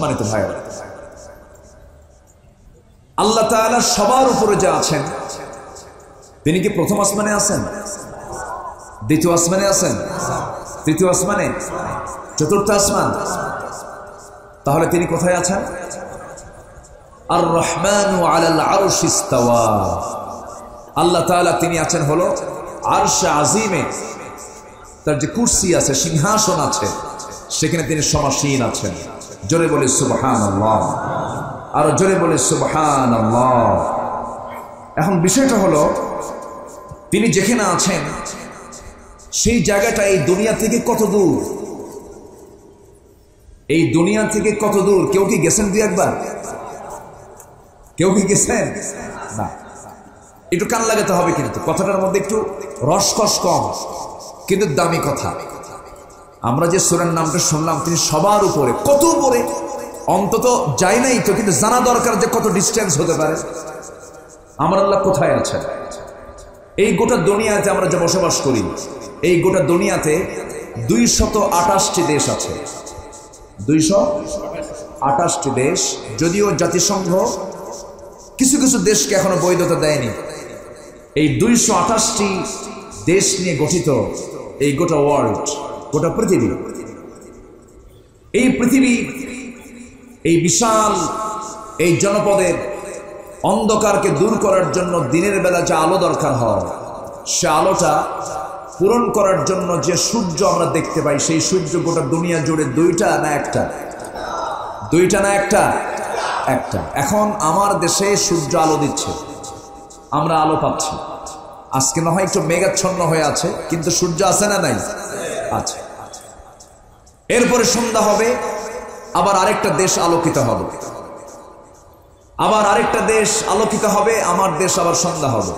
সম্মানিত ভাইরা, আল্লাহ তাআলা সবার উপরে যে আছেন, তিনি কি প্রথম আসমানে আছেন, দ্বিতীয় আসমানে আছেন, তৃতীয় আসমানে, চতুর্থ আসমান? তাহলে তিনি কোথায় আছেন? আর রহমানু আলাল আরশি ইস্তাওয়া, আল্লাহ তাআলা তিনি আছেন হলো আরশে আজিমে, তার যে কুরসি আছে, সিংহাসন আছে, সেখানে তিনি সমাসীন আছেন। জোরে বলে সুবহানাল্লাহ, আর জোরে বলে সুবহানাল্লাহ। এখন বিষয়টা হলো, তিনি যেখানে আছেন সেই জায়গাটা এই দুনিয়া থেকে কত দূর? এই দুনিয়া থেকে কত দূর? কেউ কি গেছেন দুই একবার? কেউ কি গেছেন? না। একটু কান লাগাতে হবে, কিন্তু কথাটার মধ্যে একটু রসকস কম, কিন্তু দামি কথা। আমরা যে সূরার নামটা শুনলাম, তিনি সবার উপরে, কত উপরে? অন্তত যাই নাই তো, কিন্তু জানা দরকার যে কত ডিস্টেন্স হতে পারে। আমার আল্লাহ কোথায় আছেন? এই গোটা দুনিয়াতে আমরা যে বসবাস করি, এই গোটা দুনিয়াতে 228টি দেশ আছে। 228টি দেশ, যদিও জাতিসংঘ কিছু কিছু দেশকে এখনো বৈধতা দেয়নি। এই 228টি দেশ নিয়ে গঠিত এই গোটা ওয়ার্ল্ড, গোটা পৃথিবী। এই পৃথিবী, এই বিশাল এই জনপদের অন্ধকারকে দূর করার জন্য দিনের বেলা যে আলো দরকার হয়, সে আলোটা পূরণ করার জন্য যে সূর্য আমরা দেখতে পাই, সেই সূর্য গোটা দুনিয়া জুড়ে দুইটা না একটা? দুইটা না একটা? একটা। এখন আমার দেশে সূর্য আলো দিচ্ছে, আমরা আলো পাচ্ছি। আজকে না হয় একটু মেঘাচ্ছন্ন হয়ে আছে, কিন্তু সূর্য আছে না নাই? আছে। এরপরে সন্ধ্যা হবে, আবার আরেকটা দেশ আলোকিত হবে, আবার আরেকটা দেশ আলোকিত হবে, আমার দেশ আবার সন্ধ্যা হবে,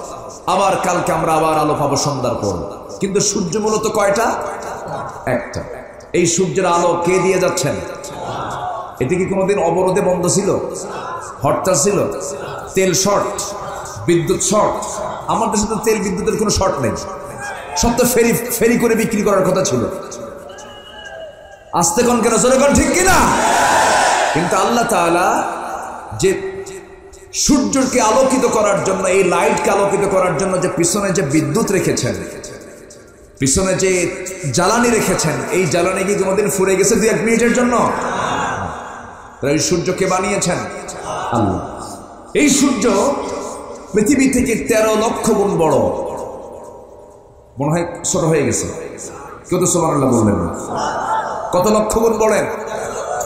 আবার কালকে আমরা আবার আলো পাবো সন্ধ্যার পর। কিন্তু সূর্য মূলত কয়টা? একটা। এই সূর্যের আলো কে দিয়ে যাচ্ছেন? এটি কি কোনোদিন অবরোধে বন্ধ ছিল? হরতাল ছিল? তেল শর্ট, বিদ্যুৎ শর্ট? আমার দেশে তো তেল বিদ্যুতের কোনো শর্ট নেই, সব তো ফেরি ফেরি করে বিক্রি করার কথা ছিল। আসতে কোন কেন, জোরে কোন, ঠিক কিনা? কিন্তু আল্লাহ তাআলা যে সূর্যকে আলোকিত করার জন্য, এই লাইটকে আলোকিত করার জন্য যে পিছনে যে বিদ্যুৎ রেখেছেন, পিছনে যে জ্বালানি রেখেছেন, এই জ্বালানি কি কোনোদিন ফুরে গেছে 2-1 মিনিটের জন্য? এই সূর্যকে বানিয়েছেন আল্লাহ। এই সূর্য পৃথিবী থেকে 13 লক্ষ গুণ বড়। মনে হয় ছোট হয়ে গেছে, কেউ তো সুবহানাল্লাহ বললেন না। কত লক্ষ গুণ বলেন?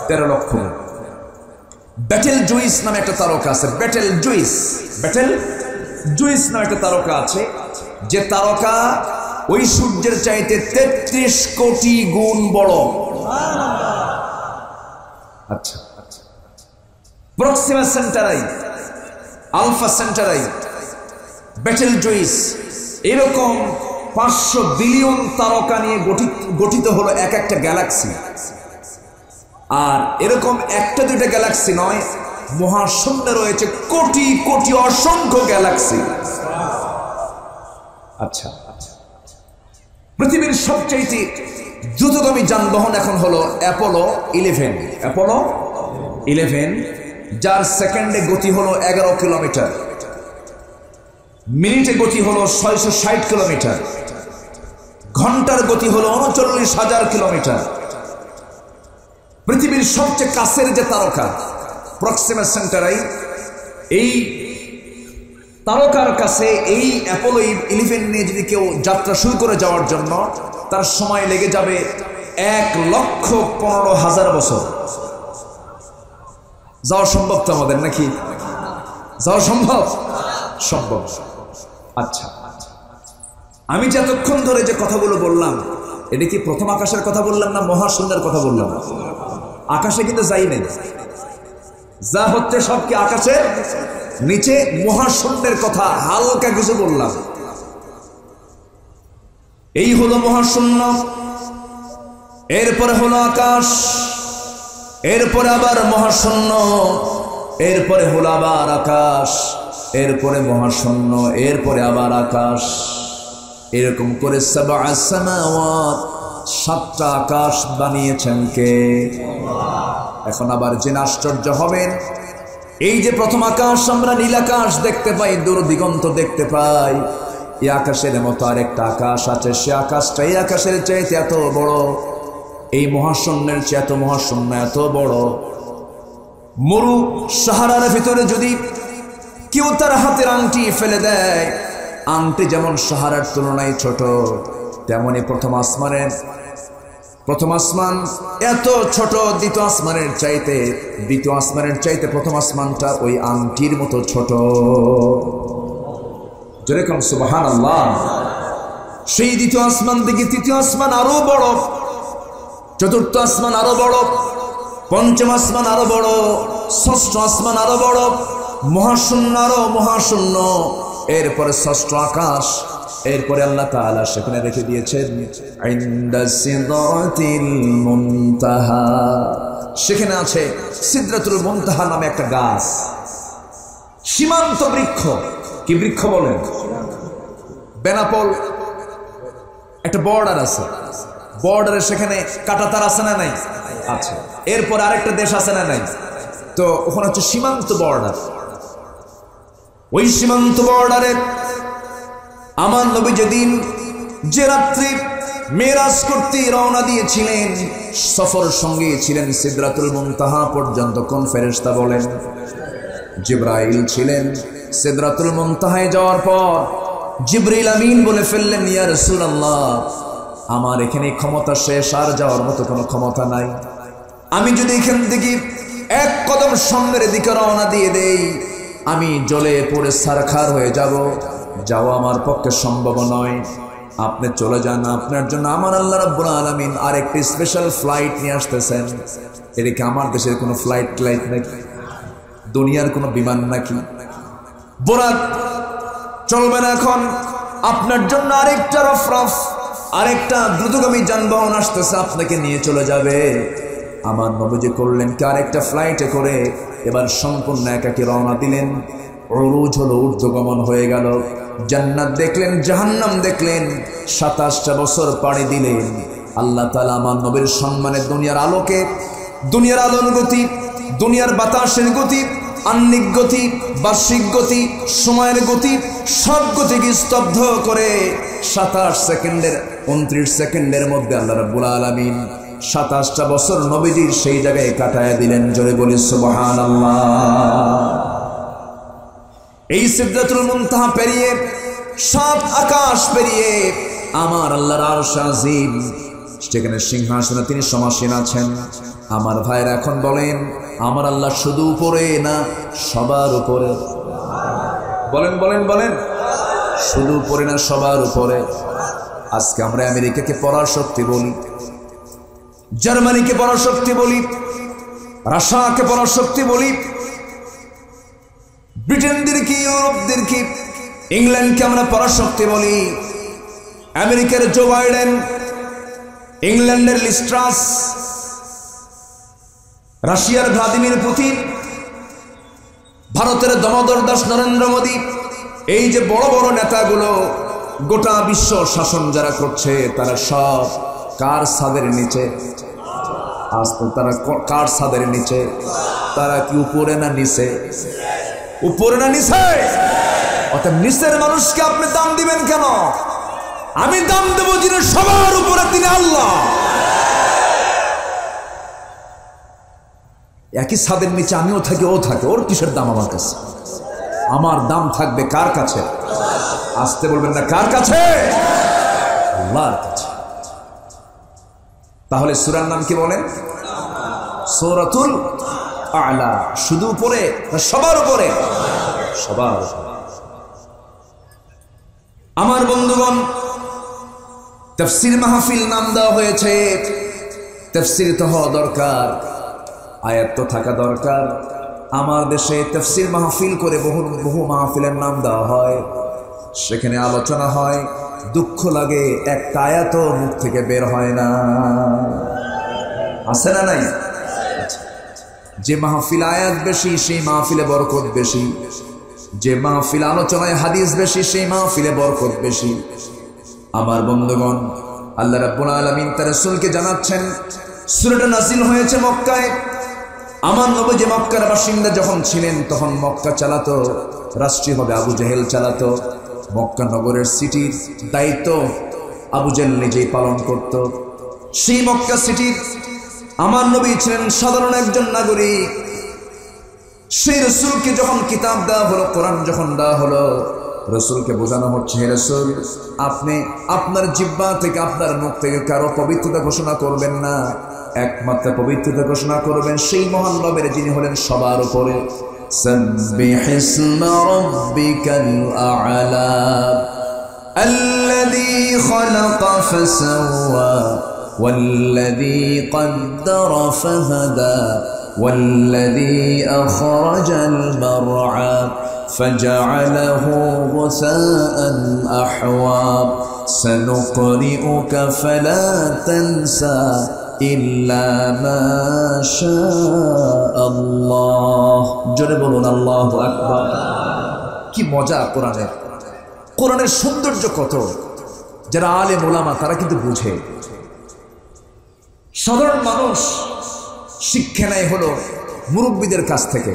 13 লক্ষ গুণ। ব্যাটেল জুইস নামে একটা তারকা আছে, ব্যাটেল জুইস নামে একটা তারকা আছে, যে তারকা ওই সূর্যের চাইতে 33 কোটি গুণ বড়। আচ্ছা, Proxima Centauri, alpha Centauri, battle juice, এরকম 500 বিলিয়ন তারকা নিয়ে গঠিত হলো এক একটা গ্যালাক্সি। আর এরকম একটা দুইটা গ্যালাক্সি নয়, মহাশূন্যে রয়েছে কোটি কোটি অসংখ্য গ্যালাক্সি। আচ্ছা, পৃথিবীর সবচেয়ে দ্রুতগামী যানবাহন এখন হলো অ্যাপোলো 11, যার সেকেন্ডে গতি হলো 11 কিলোমিটার, মিনিটে গতি হলো 660 কিলোমিটার, ঘন্টার গতি হলো 39,000 কিলোমিটার। পৃথিবীর সবচেয়ে কাছের যে তারকা প্রক্সিমা সেন্টারাই, এই তারকার কাছে এই অ্যাপোলো 11 নিয়ে যদি কেউ যাত্রা শুরু করে যাওয়ার জন্য, তার সময় লেগে যাবে 1,15,000 বছর। যাওয়া সম্ভব তো আমাদের, নাকি? যাওয়া সম্ভব? সম্ভব। আচ্ছা, আমি যে এতক্ষণ ধরে যে কথাগুলো বললাম, এটা কি প্রথম আকাশের কথা বললাম না মহাশূন্যের কথা বললাম? আকাশে কিন্তু যাই নেই, যা হচ্ছে সব কি আকাশের নিচে, মহাশূন্যের কথা হালকা কিছু বললাম। এই হলো মহাশূন্য, এরপরে হলো আকাশ, এরপরে আবার মহাশূন্য, এরপরে হলো আবার আকাশ, এরপরে মহাশূন্য, এরপরে আবার আকাশ। এরকম করে 7টা আকাশ বানিয়েছেন কে? এখন আবার জেনে আশ্চর্য হবেন, এই যে প্রথম আকাশ আমরা নীল আকাশ দেখতে পাই, দূর দিগন্ত দেখতে পাই, এই আকাশের মতো আরেকটা আকাশ আছে। সে আকাশটা এই আকাশের চাইতে এত বড়, এই মহাশূন্যের চেয়ে এত মহাশূন্য এত বড়। মরু সাহারার ভিতরে যদি কেউ তার হাতের আংটি ফেলে দেয়, আংটি যেমন সাহারার তুলনায় ছোট, তেমনি প্রথম আসমান এত ছোট, দ্বিতীয় আসমানের চাইতে প্রথম আসমানটা ওই আংটির মতো ছোট। যেরকম সুবহানাল্লাহ। সেই দ্বিতীয় আসমান থেকে তৃতীয় আসমান আরো বড়, চতুর্থ আসমান আরো বড়, পঞ্চম আসমান আরো বড়, ষষ্ঠ আসমান আরো বড়, মহাশূন্য আরো মহাশূন্য, এরপরে ষষ্ঠ আকাশ। এরপরে আল্লাহ তাআলা সেখানে রেখে দিয়েছেন ইনদা সিদরাতিল মুনতাহা, সেখানে আছে সিদরাতুল মুনতাহা নামে একটা গাছ, সীমান্ত বৃক্ষ। কি বৃক্ষ বলেন? বেনাপোল একটা বর্ডার আছে, বর্ডারে সেখানে কাঁটাতার আছে না নাই? আছে। এরপর আরেকটা দেশ আছে না নাই? তো ওখানে হচ্ছে সীমান্ত বর্ডার। ওই সীমান্ত বর্ডারে আমার নবী যেদিন যে রাত্রি মেরাজ করতে রওনা দিয়েছিলেন, সফর সঙ্গে ছিলেন সিদরাতুল মুনতাহা পর্যন্ত। কোন ফেরেশতা বলেন? জিবরাইল ছিলেন। সিদরাতুল মুনতাহায় যাওয়ার পর জিবরিল আমিন বলে ফেললেন, ইয়া রাসূলুল্লাহ, আমার এখানে ক্ষমতা শেষ, আর যাওয়ার মতো কোনো ক্ষমতা নাই। আমি যদি এখান থেকে এক কদম সামনের দিকে রওনা দিয়ে দেই, আমি জ্বলে পড়ে ছারখার হয়ে যাব, যাওয়া আমার পক্ষে সম্ভব নয়। আপনি চলে যান, আপনার জন্য আমার আল্লাহ রাব্বুল আলামিন আরেকটি স্পেশাল ফ্লাইট নিয়ে আসতেছেন। এটা কি আমার দেশের কোনো ফ্লাইট নাকি? দুনিয়ার কোনো বিমান নাকি? বোরাক চলবে না এখন, আপনার জন্য আরেকটা রফরফ, আরেকটা দ্রুতগামী যানবাহন আসতেছে, আপনাকে নিয়ে চলে যাবে। আমার নবীজি করলেন কি, আরেকটা ফ্লাইটে করে এবার সম্পূর্ণ একাকী রওনা দিলেন। উরুজ হলো, ঊর্ধ্বগমন হয়ে গেল। জান্নাত দেখলেন, জাহান্নাম দেখলেন, 27টা বছর পাড়ি দিলেন। আল্লাহ তাআলা আমার নবীর সম্মানে দুনিয়ার আলোকে, দুনিয়ার আলোর গতি, দুনিয়ার বাতাসের গতি, আহ্নিক গতি, বার্ষিক গতি, সময়ের গতি, সব গতিকে স্তব্ধ করে 27 সেকেন্ডের 29 সেকেন্ডের মধ্যে আল্লাহ রাব্বুল আলামিন 27টা বছর নবীজির সেই জায়গায় কাটায় দিলেন। জোরে বলি সুবহানাল্লাহ। এই সিদরাতুল মুনতাহা পেরিয়ে, 7 আকাশ পেরিয়ে আমার আল্লাহর আরশ আজিম, সেখানে সিংহাসনে তিনি সমাসীন আছেন। আমার ভাইরা এখন বলেন, আমার আল্লাহ শুধু উপরে না, সবার উপরে? বলেন বলেন বলেন, শুধু উপরে না, সবার উপরে? আজকে আমরা আমেরিকাকে পরাশক্তি বলি, জার্মানিকে পরাশক্তি বলি, রাশিয়াকে পরাশক্তি বলি, ব্রিটেনদেরকে, ইউরোপদেরকে, ইংল্যান্ডকে আমরা পরাশক্তি বলি। আমেরিকার জো বাইডেন, ইংল্যান্ডের লিজ ট্রাস, রাশিয়ার ভ্লাদিমির পুতিন, ভারতের দামোদর দাস নরেন্দ্র মোদী, এই যে বড় বড় নেতাগুলো গোটা বিশ্ব শাসন যারা করছে, তারা সব কার ছাদের নিচে? আজকে তারা কার ছাদের নিচে? তারা কি উপরে না নিচে? উপরে না নিচে? অর্থাৎ নিচের মানুষকে আপনি দাম দিবেন কেন? আমি দাম দেবো যিনি সবার উপরে, তিনি আল্লাহ। একই ছাদের নিচে আমিও থাকি, ও থাকে, ওর কিসের দাম আমার কাছে? আমার দাম থাকবে কার কাছে? আসতে বলবেন না, কার কাছে? আল্লাহর কাছে। তাহলে সূরার নাম কি বলেন? সূরাতুল আ'লা। শুধু উপরে না, সবার উপরে? সবার উপরে। আমার বন্ধুগণ, তাফসীর মাহফিল নাম দেওয়া হয়েছে। তাফসীর তো হওয়া দরকার, আয়াত তো থাকা দরকার। আমার দেশে তাফসীর মাহফিল করে বহু মাহফিলের নাম দেওয়া হয়, সেখানে আলোচনা হয়, দুঃখ লাগে একটা আয়াতও মুখ থেকে বের হয় না। আছে না নাই? যে মাহফিল আয়াত বেশি, সেই মাহফিলে বরকত বেশি। যে মাহফিল আলোচনায় হাদিস বেশি, সেই মাহফিলে বরকত বেশি। আমার বন্ধুগণ, আল্লাহ রাব্বুল আলামিন তার রাসূলকে জানাচ্ছেন, সূরাটা নাযিল হয়েছে মক্কায়, আমার নবী যে মক্কার বাসিন্দা যখন ছিলেন তখন মক্কা চালাতো রাষ্ট্রীয়ভাবে আবু জেহেল চালাতো। মক্কা নগরের সিটির দায়িত্ব আবু জেহেল নিজেই পালন করত। সেই মক্কা সিটির আমার নবী ছিলেন সাধারণ একজন নাগরিক। সেই রসুলকে যখন কিতাব দেওয়া হলো, কোরআন যখন দেওয়া হলো, রসুলকে বোঝানো হচ্ছে, হে রসুল, আপনি আপনার জিহ্বা থেকে, আপনার মুখ থেকে কারো পবিত্রতা ঘোষণা করবেন না, একমাত্র পবিত্রতা ঘোষণা করবেন সেই মহান রবের যিনি হলেন সবার উপরে। সাব্বিহ ইসমা রাব্বিকাল আ'লা আল্লাযী খালাকা ফাসাওয়া ওয়াল্লাযী قدر ফাহাদা والذي أخرج المرعى فجعله غثاء أحوى سنقرئك فلا تنسى إلا ما شاء الله জোরে বলুন আল্লাহু আকবার। কি মজা কোরআনের, কোরআনের সৌন্দর্য কত! যারা আলেম ওলামা তারা কিন্তু বুঝে। সাধারণ মানুষ শিক্ষা নেয় হলো মুরব্বীদের কাছ থেকে,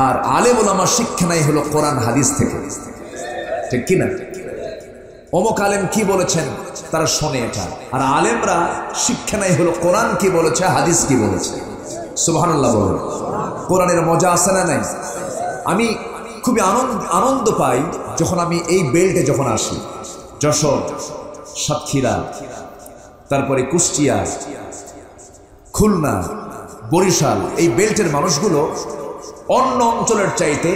আর আলেম ওলামা শিক্ষা নেয় হলো কোরআন হাদিস থেকে, ঠিক কিনা? অমুক আলেম কি বলেছেন তারা শোনে এটা, আর আলেমরা শিক্ষা নেয় হলো কোরআন কি বলেছে, হাদিস কি বলেছে। সুবহানাল্লাহ বলুন। কোরআনের মজা আছে না নাই? আমি খুবই আনন্দ পাই যখন আমি এই বেল্টে যখন আসি, যশোর, সাতক্ষীরা, তারপরে কুষ্টিয়া, খুলনা, বরিশাল, এই বেল্টের মানুষগুলো অন্য অঞ্চলের চাইতে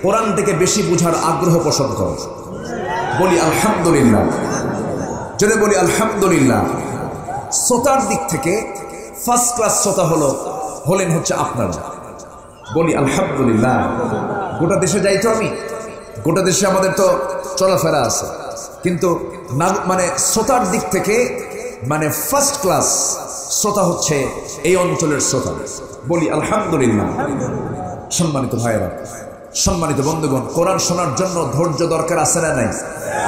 কোরআন থেকে বেশি বুঝার আগ্রহ পোষণ করে। বলি আলহামদুলিল্লাহ, যদি বলি আলহামদুলিল্লাহ। শ্রোতার দিক থেকে ফার্স্ট ক্লাস শ্রোতা হলেন হচ্ছে আপনারা। বলি আলহামদুলিল্লাহ। গোটা দেশে যাই তো আমি, গোটা দেশে আমাদের তো চলাফেরা আছে, কিন্তু মানে শ্রোতার দিক থেকে মানে ফার্স্ট ক্লাস শ্রোতা হচ্ছে এই অঞ্চলের শ্রোতা। বলি আলহামদুলিল্লাহ। সম্মানিত ভাইয়েরা, সম্মানিত বন্ধুগণ, কোরআন শোনার জন্য ধৈর্য দরকার আছে না নাই?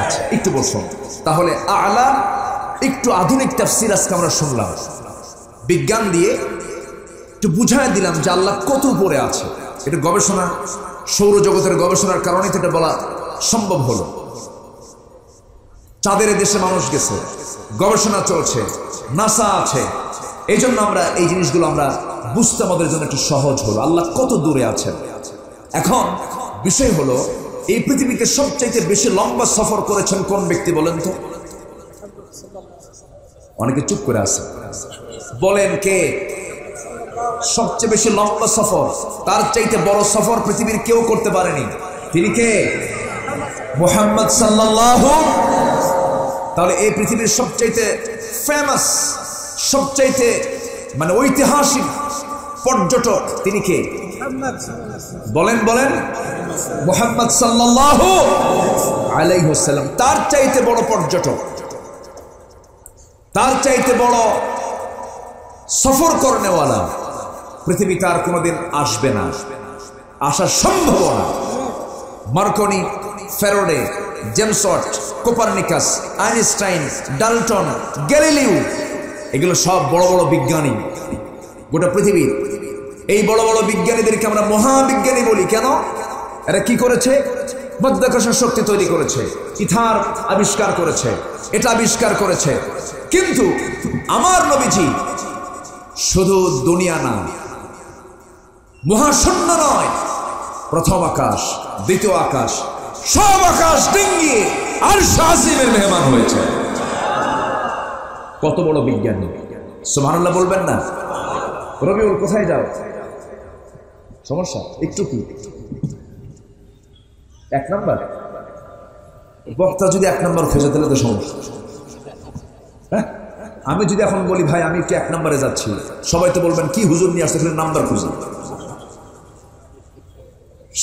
আচ্ছা, একটু বসুন তাহলে। আলা একটু আধুনিক তাফসীর আজকে আমরা শুনলাম, বিজ্ঞান দিয়ে একটু বুঝায় দিলাম যে আল্লাহ কত উপরে আছে। এটা গবেষণা, সৌরজগতের গবেষণার কারণে তো এটা বলা সম্ভব হলো। চাঁদের দেশে মানুষ গেছে, গবেষণা চলছে, নাসা আছে। এই জন্য আমরা এই জিনিসগুলো আমরা বুঝতে আমাদের জন্য একটু সহজ হলো, আল্লাহ কত দূরে আছেন। এখন বিষয় হলো, এই পৃথিবীতে সবচাইতে বেশি লম্বা সফর করেছেন কোন ব্যক্তি বলেন তো? অনেকে চুপ করে আছে, বলেন কে? সবচেয়ে বেশি লম্বা সফর, তার চাইতে বড় সফর পৃথিবীর কেউ করতে পারেনি। তিনি কে? মুহাম্মদ সাল্লাল্লাহু। তাহলে এই পৃথিবীর সবচাইতে ফেমাস, সবচাইতে মানে ঐতিহাসিক পর্যটক তিনি কে? বলেন বলেন। মুহাম্মদ সাল্লাল্লাহু আলাইহি ওয়াসাল্লাম। তার চাইতে বড় পর্যটক, তার চাইতে বড় সফর করনেওয়ালা পৃথিবীতে আর কোনোদিন আসবে না, আসা সম্ভব না। Marconi, Faraday, James Watt, Copernicus, Einstein, Dalton, Galileo, এগুলো সব বড় বড় বিজ্ঞানী গোটা পৃথিবীর। এই বড় বড় বিজ্ঞানীদেরকে আমরা মহাবিজ্ঞানী বলি। কেন? এরা কি করেছে? মাধ্যাকর্ষণ শক্তি তৈরি করেছে, ইথার আবিষ্কার করেছে, এটা আবিষ্কার করেছে। কিন্তু আমার নবীজি শুধু দুনিয়া না, মহাশূন্য নয়, প্রথম আকাশ, দ্বিতীয় আকাশ, সব আকাশ ডিঙ্গিয়ে আরশ আজিমের মেহমান হয়েছে। কত বড় বিজ্ঞানী! সুবহানাল্লাহ বলবেন না? রবিউল কোথায় যাও? সমস্যা একটু কি? এক নাম্বার বক্তা যদি এক নাম্বার খুঁজে দিলে তো সমস্যা। হ্যাঁ, আমি যদি এখন বলি ভাই আমি একটু এক নাম্বারে যাচ্ছি, সবাই তো বলবেন কি হুজুর নিয়ে আসতে নাম্বার খুঁজে।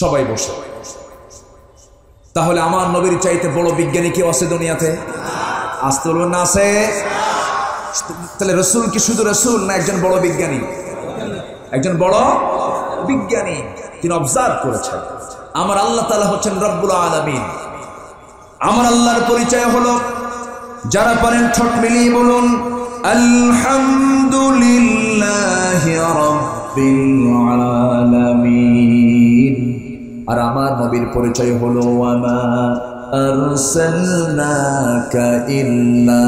সবাই বসে। তাহলে আমার নবীর চাইতে বড় বিজ্ঞানী কেউ আছে দুনিয়াতে? আসতে বলবেন না আছে? তাহলে রসুল কি শুধু রসুল না একজন বড় বিজ্ঞানী? একজন বড় বিজ্ঞানী। তিনি অবজার্ভ করেছেন আমার আল্লাহ তাআলা হচ্ছেন রব্বুল আলামিন। আমার আল্লাহর পরিচয় হলো, যারা পারেন ঠোঁট মিলিয়ে বলুন আলহামদুলিল্লাহি রাব্বিল আলামিন। আর আমার নবীর পরিচয় হলো ওয়ামা আরসালনাকা ইল্লা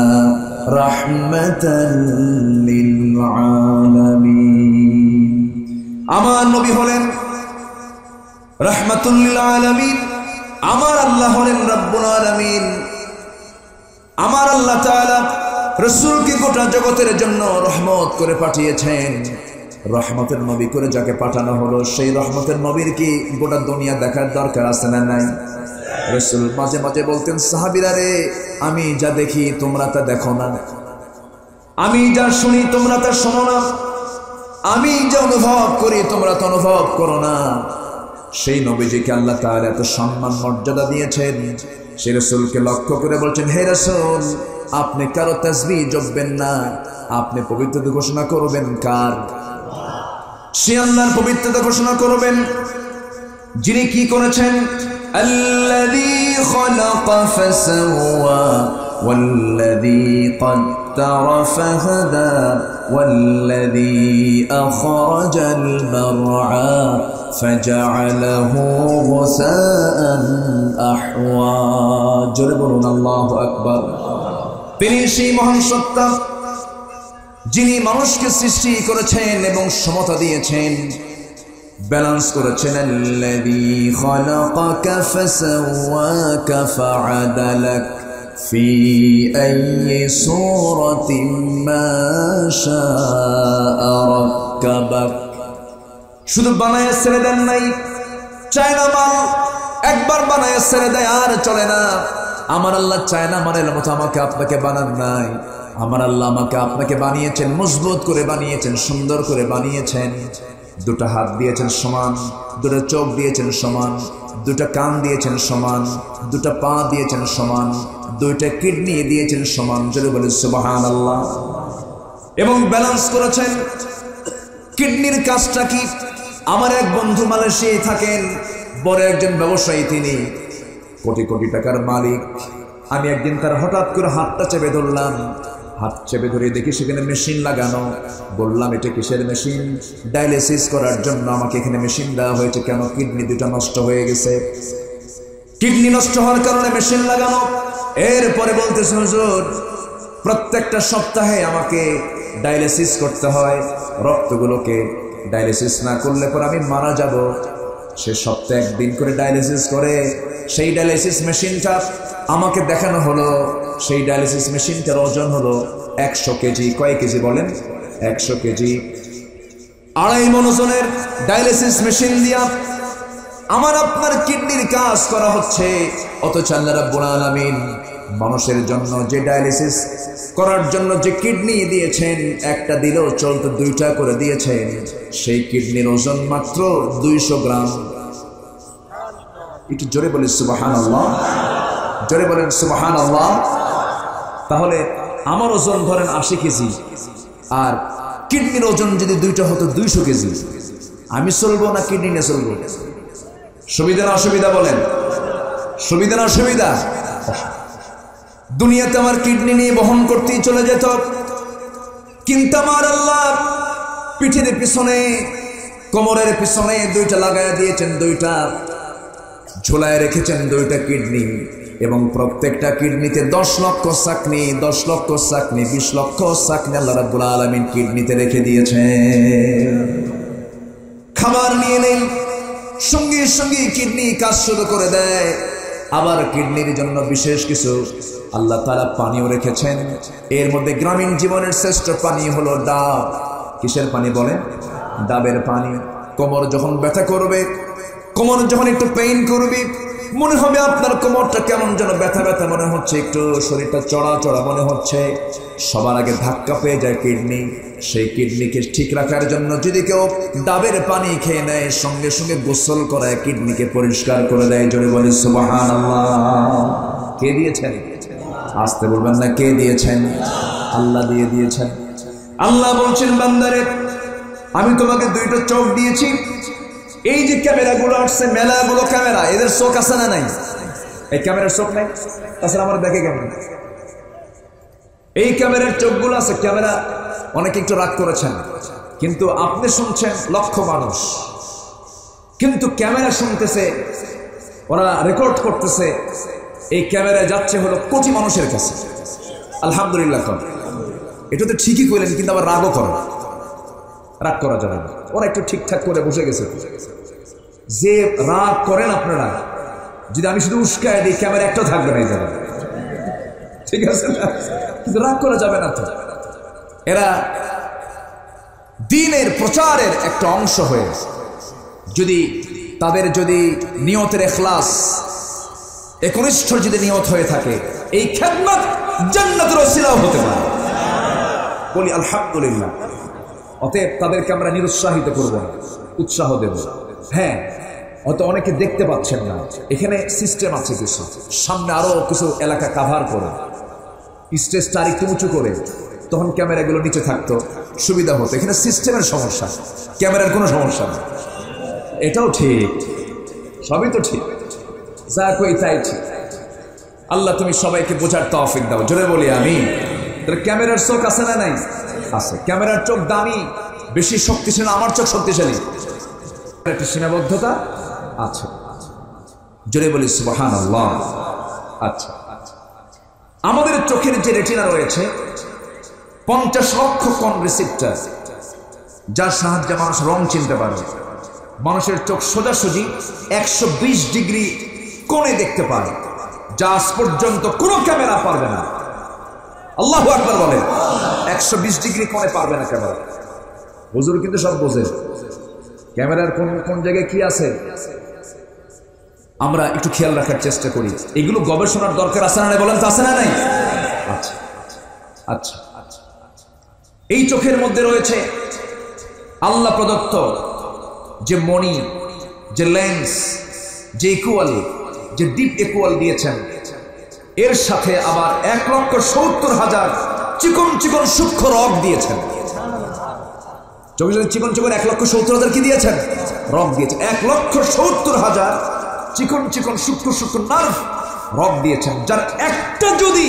রাহমাতাল লিল আলামিন। আমার নবী হলেন রাহমাতুল লিল আলামিন। আমার আল্লাহ হলেন রব্বুল আলামিন। আমার আল্লাহ তাআলা রাসূলকে গোটা জগতের জন্য রহমত করে পাঠিয়েছেন। রহমতের নবী করে যাকে পাঠানো হলো, সেই রহমতের নবীর কি গোটা দুনিয়া দেখার দরকার আছে না নাই? রাসূল মাঝে মাঝে বলতেন, সাহাবীরা রে, আমি যা দেখি তোমরা তা দেখো না, আমি যা শুনি তোমরা তা শোনো না, আমি যা অনুভব করি তোমরা তা অনুভব করো না। সেই নবীজিকে আল্লাহ তাআলা এত সম্মান মর্যাদা দিয়েছেন, সেই রাসূলকে লক্ষ্য করে বলছেন, হে রাসূল, আপনি কারো তাসবিহ জপবেন না, আপনি পবিত্রতা ঘোষণা করবেন কার? সে আল্লাহর পবিত্রতা ঘোষণা করবেন যিনি কি করেছেন, আল্লাযী খালাকা ফাসাওয়া ওয়াল্লাযী قدر فهدى والذي أخرج المرعى فجعله غثاء أحوى جربنا الله أكبر তিনি সেই মহান সত্তা যিনি মানুষকে সৃষ্টি করেছেন এবং সমতা দিয়েছেন, ব্যালেন্স করেছেন। আল্লাযী খালাকাকা ফাসাওয়াকা ফাআদালাক ফি আইয়ি সূরাতিন মা শাআ রাক্কাবাক। শুধু বানায় ছেড়ে দেন নাই, চায়না মাল একবার বানায় ছেড়ে দেয় আর চলে না। আমার আল্লাহ চায়না মালের মতো আমাকে আপনাকে বানান নাই। আমার আল্লাহ আমাকে আপনাকে বানিয়েছেন, মজবুত করে বানিয়েছেন, সুন্দর করে বানিয়েছেন। দুটো হাত দিয়েছেন সমান, দুটো চোখ দিয়েছেন সমান, দুটো কান দিয়েছেন সমান, দুটো পা দিয়েছেন সমান, দুইটা কিডনি দিয়েছেন সমান। জোরে বলে সুবহানাল্লাহ। এবং ব্যালেন্স করেছেন। কিডনির কাজটা কি? আমার এক বন্ধু মালয়েশিয়ায় থাকেন, বড় একজন ব্যবসায়ী, তিনি কোটি কোটি টাকার মালিক। আমি একদিন তার হঠাৎ করে হাতটা চেপে ধরলাম, হাত চেপে ধরে দেখি সেখানে মেশিন লাগানো। বললাম, এটা কিসের মেশিন? ডায়ালিসিস করার জন্য আমাকে এখানে মেশিন দেওয়া হয়েছে। কেন? কিডনি দুটো নষ্ট হয়ে গেছে, কিডনি নষ্ট হওয়ার কারণে মেশিন লাগানো। এরপরে বলতেছে, হুজুর, প্রত্যেকটা সপ্তাহে আমাকে ডায়ালিসিস করতে হয়, রক্তগুলোকে ডায়ালিসিস না করলে পর আমি মারা যাব। সে সপ্তাহে একদিন করে ডায়ালিসিস করে। সেই ডায়ালিসিস মেশিনটা আমাকে দেখানো হলো। সেই ডায়ালিসিস মেশিনটার ওজন হলো 100 কেজি। কয় কেজি বলেন? 100 কেজি। 2.5 মণ ওজনের ডায়ালিসিস মেশিন দিয়া আমার আপনার কিডনির কাজ করা হচ্ছে। অথচ আল্লাহ রাব্বুল আলামিন মানুষের জন্য যে ডায়ালিসিস করার জন্য যে কিডনি দিয়েছেন, একটা দিলেও চলতে দুইটা করে দিয়েছেন। সেই কিডনির ওজন মাত্র 200 গ্রাম। একটু জোরে বলেন সুবহানাল্লাহ, জোরে বলেন সুবহানাল্লাহ। তাহলে আমার ওজন ধরেন 80 কেজি, আর কিডনির ওজন যদি দুইটা হতো 200 কেজি, আমি চলবো না কিডনি নিয়ে চলবো? সুবিধা না অসুবিধা বলেন? সুবিধা না অসুবিধা? দুনিয়াতে আমার কিডনি নিয়ে বহন করতেই চলে যেত, কিন্তু আমার আল্লাহ পিঠের পিছনে, কোমরের পিছনে দুইটা লাগায় দিয়েছেন, দুইটা ঝোলায় রেখেছেন দুইটা কিডনি। এবং প্রত্যেকটা কিডনিতে 10 লক্ষ চাকনি, 10 লক্ষ চাকনি, 20 লক্ষ চাকনি আল্লাহ রাব্বুল আলামিন কিডনিতে রেখে দিয়েছেন। খাবার নিয়ে নেই, সঙ্গে সঙ্গে কিডনি কাজ শুরু করে দেয়। আবার কিডনির জন্য বিশেষ কিছু আল্লাহ তাআলা পানিও রেখেছেন। এর মধ্যে গ্রামীণ জীবনের শ্রেষ্ঠ পানি হলো ডাব। কিসের পানি বলেন? ডাবের পানি। কোমর যখন ব্যথা করবে, কোমর যখন একটু পেইন করবে, মনে হবে আপনার কোমরটা কেমন যেন ব্যথা ব্যথা মনে হচ্ছে, একটু শরীরটা চড়া চড়া মনে হচ্ছে, সবার আগে ধাক্কা পেয়ে যায় কিডনি। সেই কিডনিকে ঠিক রাখার জন্য যদি কেউ ডাবের পানি খেয়ে নেয়, সঙ্গে সঙ্গে গোসল করায় কিডনিকে পরিষ্কার করে দেয়। জোরে বলি সুবহানাল্লাহ। কে দিয়েছেন? আসতে বলবেন না, কে দিয়েছেন? আল্লাহ দিয়ে দিয়েছেন। আল্লাহ বলছেন, বান্দারে, আমি তোমাকে দুইটা চোখ দিয়েছি। এই যে ক্যামেরাগুলো আসছে, মেলাগুলো ক্যামেরা, এদের চোখ আছে না নাই? এই ক্যামেরার চোখ নাই, তাছাড়া আমার দেখে কেমন? এই ক্যামেরার চোখগুলো আছে। ক্যামেরা অনেকে একটু রাগ করেছেন, কিন্তু আপনি শুনছেন লক্ষ মানুষ, কিন্তু ক্যামেরা শুনতেছে, ওরা রেকর্ড করতেছে, এই ক্যামেরা যাচ্ছে হলো কোটি মানুষের কাছে। আলহামদুলিল্লাহ। এটা তো ঠিকই কইলেন, কিন্তু আবার রাগও করেন, রাগ করা যাবে না। ওরা একটু ঠিকঠাক করে বসে গেছে। যে রাগ করেন আপনারা, যদি আমি শুধু উস্কায় দিই, ক্যামেরা একটাও থাকবে না এই জায়গায়, ঠিক আছে না? কিন্তু রাগ করা যাবে না তো। এরা দ্বীনের প্রচারের একটা অংশ হয়ে, যদি তাদের যদি নিয়তের ইখলাস, একনিষ্ঠ যদি নিয়ত হয়ে থাকে, এই খেদমত জান্নাতের ওসিলাও হতে পারে। বলি আলহামদুলিল্লাহ। অতএব তাদেরকে আমরা নিরুৎসাহিত করব না, উৎসাহ দেব। হ্যাঁ, হয়তো অনেকে দেখতে পাচ্ছেন না, এখানে সিস্টেম আছে কিছু, সামনে আরো কিছু এলাকা কাভার করে স্টেজটা আরেকটু উঁচু করে, তখন ক্যামেরাগুলো নিচে থাকতো, সুবিধা হতো। এখানে সিস্টেমের সমস্যা, ক্যামেরার কোনো সমস্যা নেই। এটাও ঠিক, সবই তো ঠিক, যা কই তাই ঠিক। আল্লাহ তুমি সবাইকে বোঝার তৌফিক দাও, জোরে বলি আমিন। ক্যামেরার চোখ আছে না নাই? আছে। ক্যামেরার চোখ দামি, বেশি শক্তিশালী, আমার চোখ শক্তিশালী, একটা সীমাবদ্ধতা আছে, জোরে বলি সুবহানাল্লাহ। আচ্ছা, আমাদের চোখের যে রেটিনা রয়েছে 50 লক্ষ কোণ রিসিপ্টার, যার সাহায্যে মানুষ রং চিনতে পারে। মানুষের চোখ সোজাসুজি 120 ডিগ্রি কোণে দেখতে পায়, যা আজ পর্যন্ত কোনো ক্যামেরা পারবে না। আল্লাহু আকবার বলে। 120 ডিগ্রি কোণে পারবে না ক্যামেরা। হুজুর কিন্তু সব বোঝে, ক্যামেরার কোন কোন জায়গায় কি আছে আমরা একটু খেয়াল রাখার চেষ্টা করি। এগুলো গবেষণার দরকার আছে না নাই? বলেন তো আছে না নাই? আচ্ছা আচ্ছা, এই চোখের মধ্যে রয়েছে আল্লাহ প্রদত্ত যে মণি, যে লেন্স, যে ইকুয়াল, যে ডিপ ইকুয়াল দিয়েছেন, এর সাথে আবার 1,70,000 চিকন চিকন সূক্ষ্ম রগ দিয়েছেন। চিকন চিকন 1,70,000 কি দিয়েছেন? রগ দিয়েছেন। 1,70,000 চিকন চিকন সূক্ষ্ম সূক্ষ্ম নার্ভ রগ দিয়েছেন, যার একটা যদি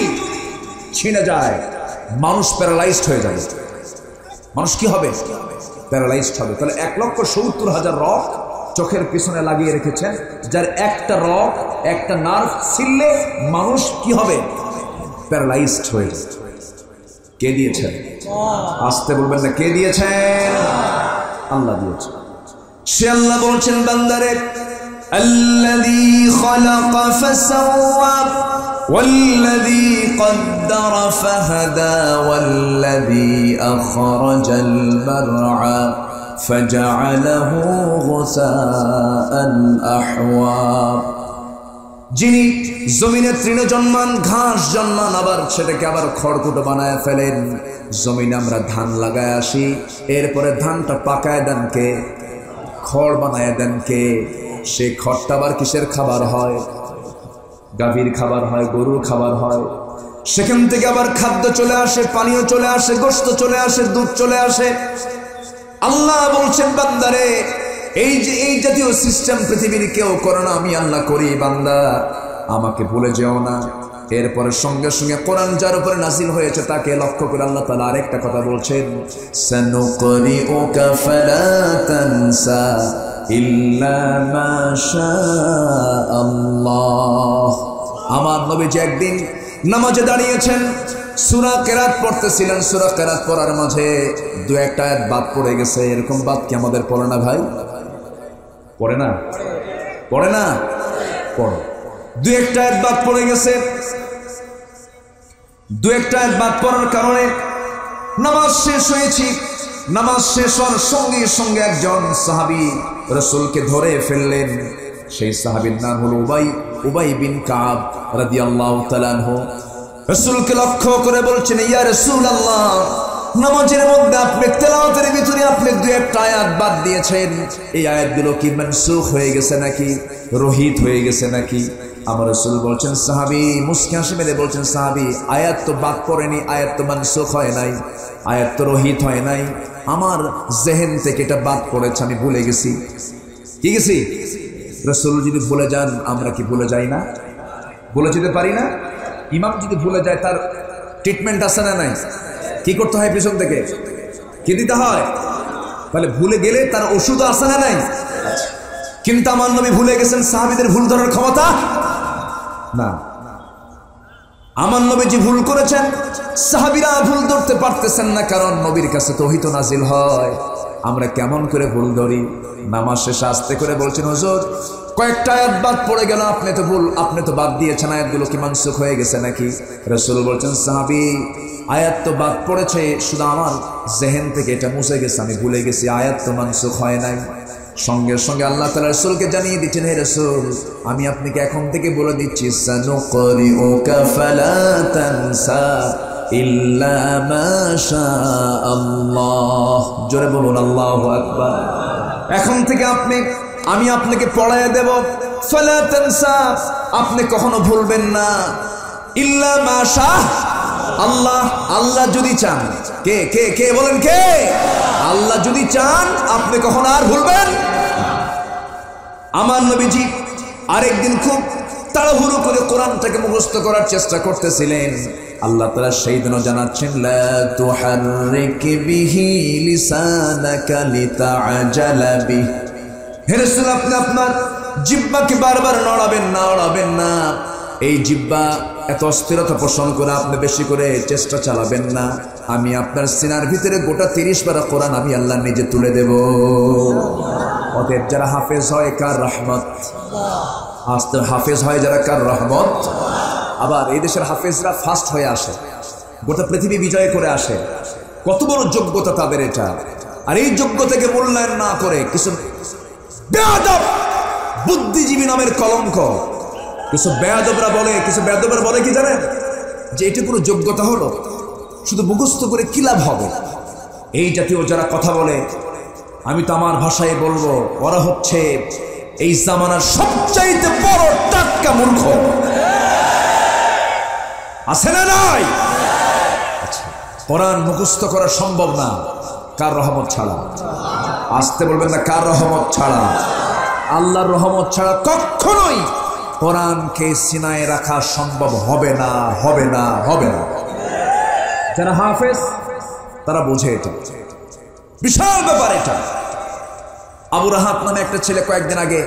ছিঁড়ে যায় মানুষ প্যারালাইজড হয়ে যাবে। মানুষ কি হবে? প্যারালাইজড হবে। তাহলে 1,70,000 রগ চোখের পিছনে লাগিয়ে রেখেছেন, যার একটা রগ, একটা নার্ভ ছিঁড়লে মানুষ কি হবে? প্যারালাইজড হয়ে যাবে। কে দিয়েছেন? আসতে বলবেন না, কে দিয়েছেন? আল্লাহ দিয়েছেন। সে আল্লাহ বলছেন বান্দারে, আল্লাযী খালাকা ফাসাওয়া ওয়াল্লাযী কদ্দারা ফাহাদা ওয়াল্লাযী আখরাজাল মারআ ফাজআলাহু গুসাআন আহওয়া। যিনি জমিনে তৃণ জন্মান, ঘাস জন্মান, আবার সেটাকে আবার খড়কুটো বানায় ফেলেন। জমিনে আমরা ধান লাগায় আসি, এরপরে ধানটা পাকায় দেন কে? খড় বানায় দেন কে? সেই খড়টা আবার কিসের খাবার হয়? গাভীর খাবার হয়, গরুর খাবার হয়। সেখান থেকে আবার খাদ্য চলে আসে, পানীয় চলে আসে, গোশত চলে আসে, দুধ চলে আসে। আল্লাহ বলছেন বান্দারে, এই যে এই জাতীয় সিস্টেম পৃথিবীর কেউ করে না, আমি আল্লাহ করি। বান্দা আমাকে ভুলে যেও না। এরপরে সঙ্গে সঙ্গে কোরআন যার উপরে নাজিল হয়েছে তাকে লক্ষ্য করে আল্লাহ তাআলা আরেকটা কথা বলছেন, সানুকরিউকা ফালা তানসা ইল্লা মা শাআল্লাহ। আমার নবীজি একদিন নামাজে দাঁড়িয়েছেন, সূরা কিরাত পড়তেছিলেন। সূরা কিরাত পড়ার মাঝে দু একটা আয়াত বাদ পড়ে গেছে। এরকম বাদ কি আমাদের পড়ে না ভাই? পড়ে না? পড়ে না? পড়ো। দু একটা আয়াত বাদ পড়ে গেছে। দু একটা আয়াত বাদ পড়ার কারণে নামাজ শেষ হয়েছে। নামাজ শেষ হওয়ার সঙ্গে সঙ্গে একজন সাহাবী রাসূলকে ধরে ফেললেন। সেই সাহাবীর নাম হলো উবাই বিন কাব রাদিয়াল্লাহু তাআলা আনহু। রাসূলকে লক্ষ্য করে বলছেন, ইয়া রাসূলুল্লাহ, নামাজের মধ্যে আপনি তেলাওয়াতের ভিতরে আপনি দু একটা আয়াত বাদ দিয়েছেন। এই আয়াতগুলো কি মানসুখ হয়ে গেছে নাকি রহিত হয়ে গেছে নাকি? আমার রাসূল বলছেন, সাহাবী মুস্কি হাসি মেরে বলছেন, সাহাবী আয়াত তো বাদ পড়েনি, আয়াত তো মানসুখ হয় নাই, আয়াত তো রহিত হয় নাই, আমার জেহেন থেকে এটা বাদ পড়েছে, আমি ভুলে গেছি। কি গেছি? রাসূল যদি ভুলে যান আমরা কি ভুলে যাই না? ভুলে যেতে পারি না? ইমাম যদি ভুলে যায় তার ট্রিটমেন্ট আছে না নাই? কি করতে হয়? পিছন থেকে কি দিতে হয়? তাহলে ভুলে গেলে তার ওষুধ আছে না নাই? কিন্তু আমার নবী ভুলে গেছেন সাহাবীদের ভুল ধরার ক্ষমতা না। আমার নবীজি ভুল করেছেন, সাহাবীরা ভুল ধরতে পারতেছেন না, কারণ নবীর কাছে তো ওহী নাজিল হয়। আমরা কেমন করে ভুল ধরি? নামাজ শেষে আস্তে করে বলছেন, হুজুর কয়েকটা আয়াত বাদ পড়ে গেল, আপনি তো বাদ দিয়েছেন, আয়াতগুলো কি মানসুখ হয়ে গেছে নাকি? রাসূল বলছেন, সাহাবী আয়াত তো বাদ পড়েছে, শুধু আমার জেহেন থেকে এটা মুছে গেছে, আমি ভুলে গেছি, আয়াত তো মানসুখ হয় নাই। সঙ্গে সঙ্গে আল্লাহ তাআলা রাসূলকে জানিয়ে দিচ্ছেন, হে রাসূল আমি আপনাকে এখন থেকে বলে দিচ্ছি, সানুকরিউকা ফালা তানসা ইল্লা মা শাআল্লাহ। জোরে বলুন আল্লাহু আকবার। এখন থেকে আমি আপনাকে পড়ায় দেব, ফালা তানসা, আপনি কখনো ভুলবেন না, ইল্লা মা শাআল্লাহ, আল্লাহ যদি চান। কে কে কে বলেন কে? আল্লাহ যদি চান আপনি কখনো আর ভুলবেন। আমার নবীজি আরেকদিন খুব তাড়াহুড়ো করে কোরআনটাকে মুখস্থ করার চেষ্টা করতেছিলেন। আল্লাহ তাআলা সেই দিনও জানাচ্ছেন, লা তুহাররিক বিহি লিসানাকা লিতাআজালা বিহি। হে রাসূল আপনি আপনার জিহ্বাকে বারবার নড়াবেন না। এই জিহ্বা এত অস্থিরতা পোষণ করে আপনি বেশি করে চেষ্টা চালাবেন না। আমি আপনার সিনার ভিতরে গোটা 30 পারা কোরআন আমি আল্লাহ নিজে তুলে দেব। অতএব যারা হাফেজ হয় কার রহমত, আস্তে হাফেজ হয় যারা কার রহমত। আবার এই দেশের হাফেজরা ফার্স্ট হয়ে আসে, গোটা পৃথিবী বিজয় করে আসে, কত বড় যোগ্যতা তাদের এটা। আর এই যোগ্যতাকে মূল্যায়ন না করে কিছু বেয়াদব বুদ্ধিজীবী নামের কলঙ্ক, কিছু বেয়াদবরা বলে কি জানেন, যে এটা কোনো যোগ্যতা হলো, শুধু মুখস্থ করে কি লাভ হবে। এই জাতীয় যারা কথা বলে, আমি তো আমার ভাষায় বলবো, ওরা হচ্ছে এই জামানার সবচাইতে বড় টাটকা মূর্খ। আছে না নাই? কোরআন মুখস্থ করা সম্ভব না কার রহমত ছাড়া। আসতে বলবেন না, কার রহমত ছাড়া? আল্লাহর রহমত ছাড়া কখনোই কোরআনকে সিনায় রাখা সম্ভব হবে না। যারা হাফেজ তারা বোঝে এটা, বিশাল ব্যাপার এটা। আবু রাহাত নামে একটা ছেলে কয়েকদিন আগে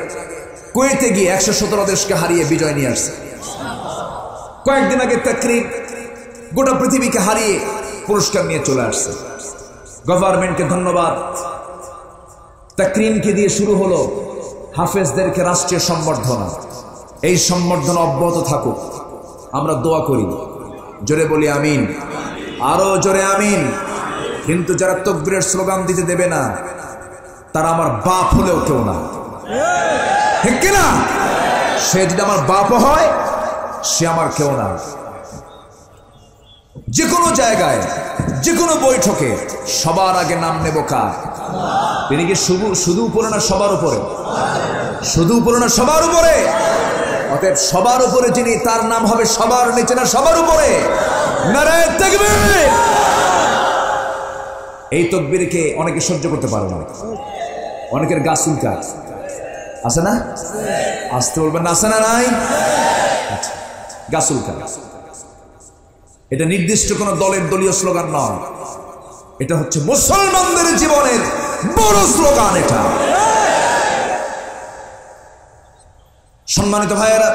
কুয়েতে গিয়ে 117 দেশকে হারিয়ে বিজয় নিয়ে আসছে। কয়েকদিন আগে তাকরির গোটা পৃথিবীকে হারিয়ে পুরস্কার নিয়ে চলে আসছে। গভর্নমেন্টকে ধন্যবাদ। তাকরিমকে দিয়ে শুরু হলো হাফেজদেরকে রাষ্ট্রীয় সম্বর্ধনা। এই সম্বর্ধনা অব্যাহত থাকুক, আমরা দোয়া করি। জোরে বলি আমিন, আরো জোরে আমিন। কিন্তু যারা তাকবীরের স্লোগান দিতে দেবে না, তারা আমার বাপ হলেও কেউ না, ঠিক কিনা? সে যদি আমার বাপও হয়, সে আমার কেউ না। যে কোনো জায়গায়, যে কোনো বৈঠকে সবার আগে নাম নেব কার? তিনি কি শুধু উপরে না সবার উপরে? শুধু উপরে না সবার উপরে? অতএব সবার উপরে যিনি, তার নাম হবে সবার নিচে না সবার উপরে? নারায়ে তাকবীর। এই তাকবীরকে অনেকে সহ্য করতে পারে না, অনেকের গা চুলকায়, আছে না? আসতে বলবেন না, আছে না নাই? গা চুলকায়। এটা নির্দিষ্ট কোন দলের দলীয় স্লোগান নয়, এটা হচ্ছে মুসলমানদের জীবনের বড় স্লোগান। এটা সম্মানিত ভাইয়েরা,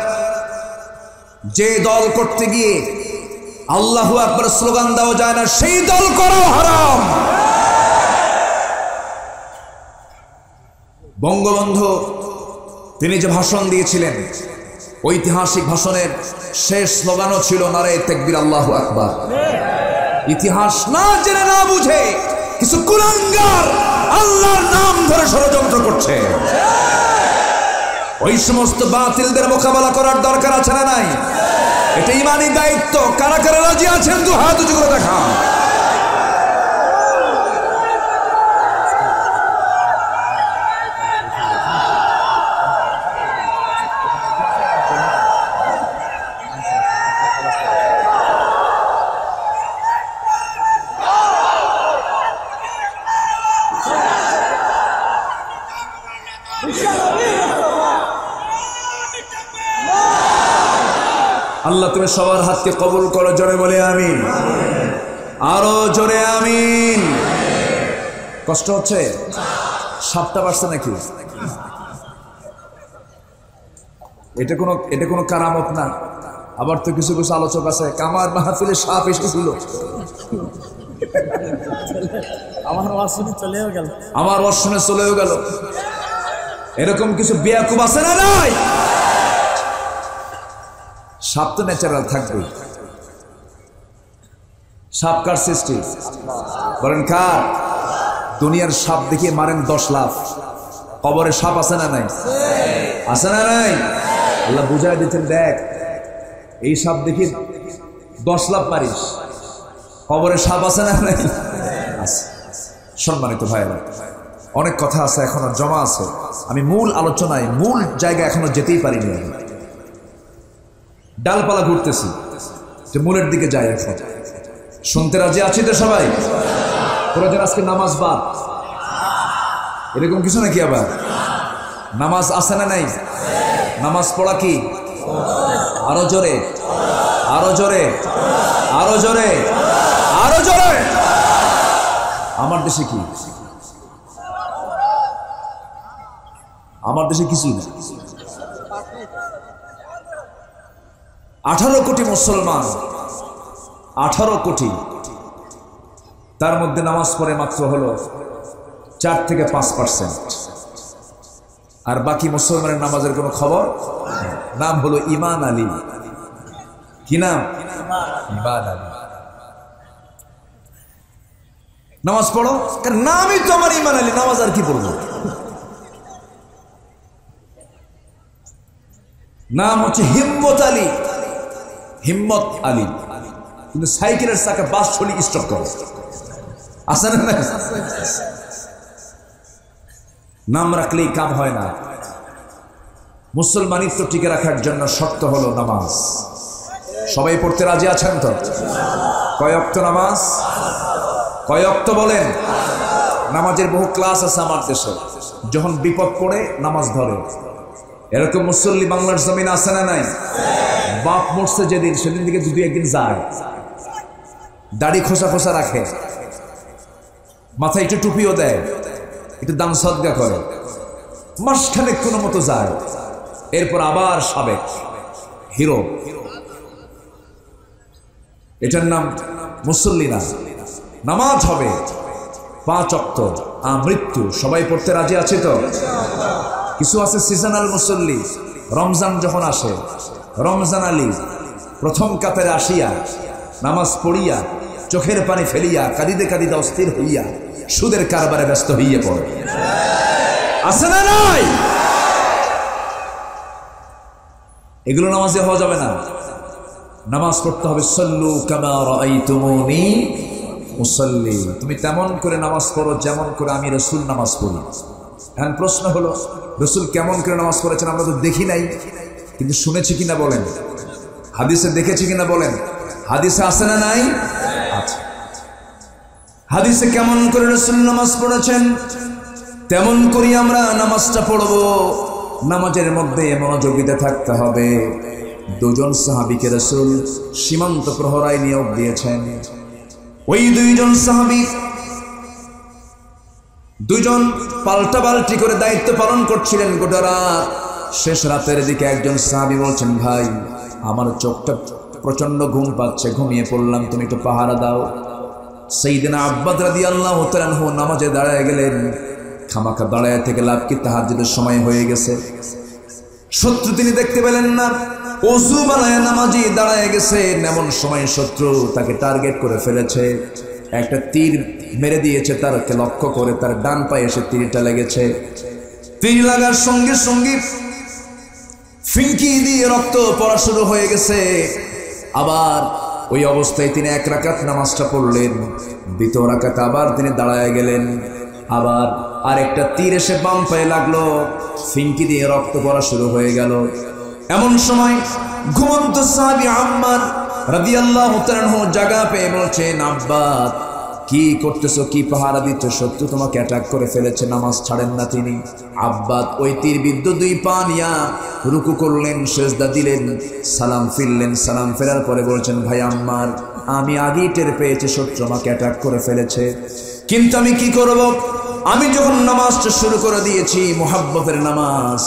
যে দল করতে গিয়ে আল্লাহু আকবার স্লোগান দেওয়া যায় না, সেই দল করাও হারাম। বঙ্গবন্ধু তিনি যে ভাষণ দিয়েছিলেন, ঐতিহাসিক ভাষণের শেষ স্লোগানও ছিল নারায়ে তাকবীর, আল্লাহু আকবার। ইতিহাস না জেনে না বুঝে কিছু কুলাঙ্গার আল্লাহর নাম ধরে ষড়যন্ত্র করছে। ওই সমস্ত বাতিলদের মোকাবেলা করার দরকার আছে না নাই? এটা ইমানি দায়িত্ব। কারা কারা রাজি আছেন দু হাত উঁচু করে দেখান। আল্লাহ তুমি সবার হাতকে কবুল করো, জোরে বলে আমিন, আরো জোরে আমিন। কষ্ট হচ্ছে? সাপটা বাড়ছে নাকি? এটা কোনো কারামত না। আবার তো কিছু কিছু আলোচক আছে, কামার মাহফিলে সাপ এসেছিল, আমার ওয়াজ শুনে চলেও গেল। এরকম কিছু বেয়াকুব আছে না নাই? সাপ তো ন্যাচারাল থাকবে। সাপ কার সৃষ্টি? বলেন কার? দুনিয়ার সাপ দেখিয়ে মারেন 10 লাখ। কবরে সাপ আছে না নাই? আছে না নাই? আল্লাহ বুঝাই দিচ্ছেন, দেখ এই সাপ দেখি 10 লাখ মারিস, কবরে সাপ আছে না নাই? আছে। সম্মানিত ভাইরা, অনেক কথা আছে এখনো জমা আছে। আমি মূল আলোচনায়, মূল জায়গায় এখনো যেতেই পারিনি। ডালপালা ঘুরতেছি, যে মূলের দিকে যাই। এখন শুনতে রাজি আছি তো সবাই? প্রয়োজন আজকে নামাজ বাদ, এরকম কিছু নাকি? আবার নামাজ আছে না নাই? নামাজ পড়া কি? আরো জোরে, আরো জোরে, আরো জোরে, আরো জোরে। আমার দেশে কি? আমার দেশে কিছুই না। 18 কোটি মুসলমান, 18 কোটি, তার মধ্যে নামাজ পড়ে মাত্র হলো 4 থেকে 5%। আর বাকি মুসলমানের নামাজের কোনো খবর। নাম হলো ইমান আলী। কি নাম? ইমান আলী। নামাজ পড়ো, কারণ নামই তো আমার ইমান আলী, নামাজ আর কি পড়বো? নাম হচ্ছে হিম্মত আলী, হিম্মত আলী, কিন্তু সাইকেলের চাকা 5 স্টক করে। আছে না? নাম রাখলেই কাম হয় না। মুসলমানিত্ব টিকে রাখার জন্য শর্ত হলো নামাজ। সবাই পড়তে রাজি আছেন তো? কয় ওয়াক্ত নামাজ? কয় ওয়াক্ত বলেন? নামাজের বহু ক্লাস আছে আমার দেশে। যখন বিপদ পড়ে নামাজ ধরে, এরকম মুসল্লি বাংলার জমিন আছে না নাই? বাপ মরছে যেদিন, সেদিন থেকে 2-1 দিন যায়, দাড়ি খোসা খোসা রাখে, মাথায় একটু টুপিও দেয়, একটু দান সদকা করে, মাসখানেক কোনো মতো যায়, এরপর আবার সাবেক হিরো। এটার নাম মুসল্লি না। নামাজ হবে 5 ওয়াক্ত, মৃত্যু। সবাই পড়তে রাজি আছে তো? কিছু আছে সিজনাল মুসল্লি। রমজান যখন আসে, রমজান আলী প্রথম কাতারে আসিয়া নামাজ পড়িয়া চোখের পানি ফেলিয়া কাঁদিতে কাঁদিতে অস্থির হইয়া সুদের কারবারে ব্যস্ত হইয়া পড়ে। আছে না নাই? এগুলো নামাজে হওয়া যাবে না। নামাজ পড়তে হবে সল্লু কামা রাআইতুমুনি মুসাল্লি। তুমি তেমন করে নামাজ পড়ো যেমন করে আমি রাসূল নামাজ পড়ি। এখন প্রশ্ন হলো, রাসূল কেমন করে নামাজ পড়েছেন আমরা তো দেখি নাই, কিন্তু শুনেছি কিনা বলেন? হাদিসে দেখেছি কিনা বলেন? হাদিসে আছে না নাই? আছে। হাদিসে কেমন করে রাসূল নামাজ পড়েছেন তেমন করি আমরা নামাজটা পড়ব। নামাজের মধ্যে মনোযোগিতা থাকতে হবে। 2 জন সাহাবীকে রাসূল সীমান্ত প্রহরায় নিয়োগ দিয়েছেন। ওই 2 জন সাহাবী 2 জন পাল্টাপাল্টি করে দায়িত্ব পালন করছিলেন গোটা রাত। শেষ রাতের দিকে একজন সাহাবী বলছেন, ভাই আমার চোখটা প্রচন্ড ঘুম পাচ্ছে, ঘুমিয়ে পড়লাম, তুমি একটু পাহারা দাও। সাইয়েদনা আব্বাস রাদিয়াল্লাহু তাআলা আনহু নামাজে দাঁড়ায় গেলেন। খামাখা দাঁড়ায় থেকে লাভ কি? তাহাজ্জুদের সময় হয়ে গেছে। শত্রু তিনি দেখতে পেলেন না, ওযু বানায় নামাজি দাঁড়ায় গেছে। এমন সময় শত্রু তাকে টার্গেট করে ফেলেছে, একটা তীর মেরে দিয়েছে। তারকে লক্ষ্য করে তার ডান পায়ে এসে তীরটা লেগেছে। তীর লাগার সঙ্গে সঙ্গে ফিনকি দিয়ে রক্ত পড়া শুরু হয়ে গেছে। আবার ওই অবস্থায় তিনি 1 রাকাত নামাজটা পড়লেন। 2য় রাকাতে আবার তিনি দাঁড়ায় গেলেন। আবার আরেকটা তীর এসে বাম পায়ে লাগলো, ফিনকি দিয়ে রক্ত পড়া শুরু হয়ে গেল। এমন সময় ঘুমন্ত সাহাবী আম্মার রাদিয়াল্লাহু তাআলা আনহু জায়গা পেয়ে বলছেন, আব্বা কি করতেছো? কি পাহারা দিচ্ছ? শত্রু তোমাকে অ্যাটাক করে ফেলেছে, নামাজ ছাড়েন না তিনি। আব্বা ওই তীর বিদ্ধ 2 পা নিয়া রুকু করলেন, সেজদা দিলেন, সালাম ফিরলেন। সালাম ফেরার পরে বলছেন, ভাই আম্মার আমি আগেই টের পেয়েছি শত্রু আমাকে অ্যাটাক করে ফেলেছে। কিন্তু আমি কি করব? আমি যখন নামাজটা শুরু করে দিয়েছি, মুহাব্বতের নামাজ,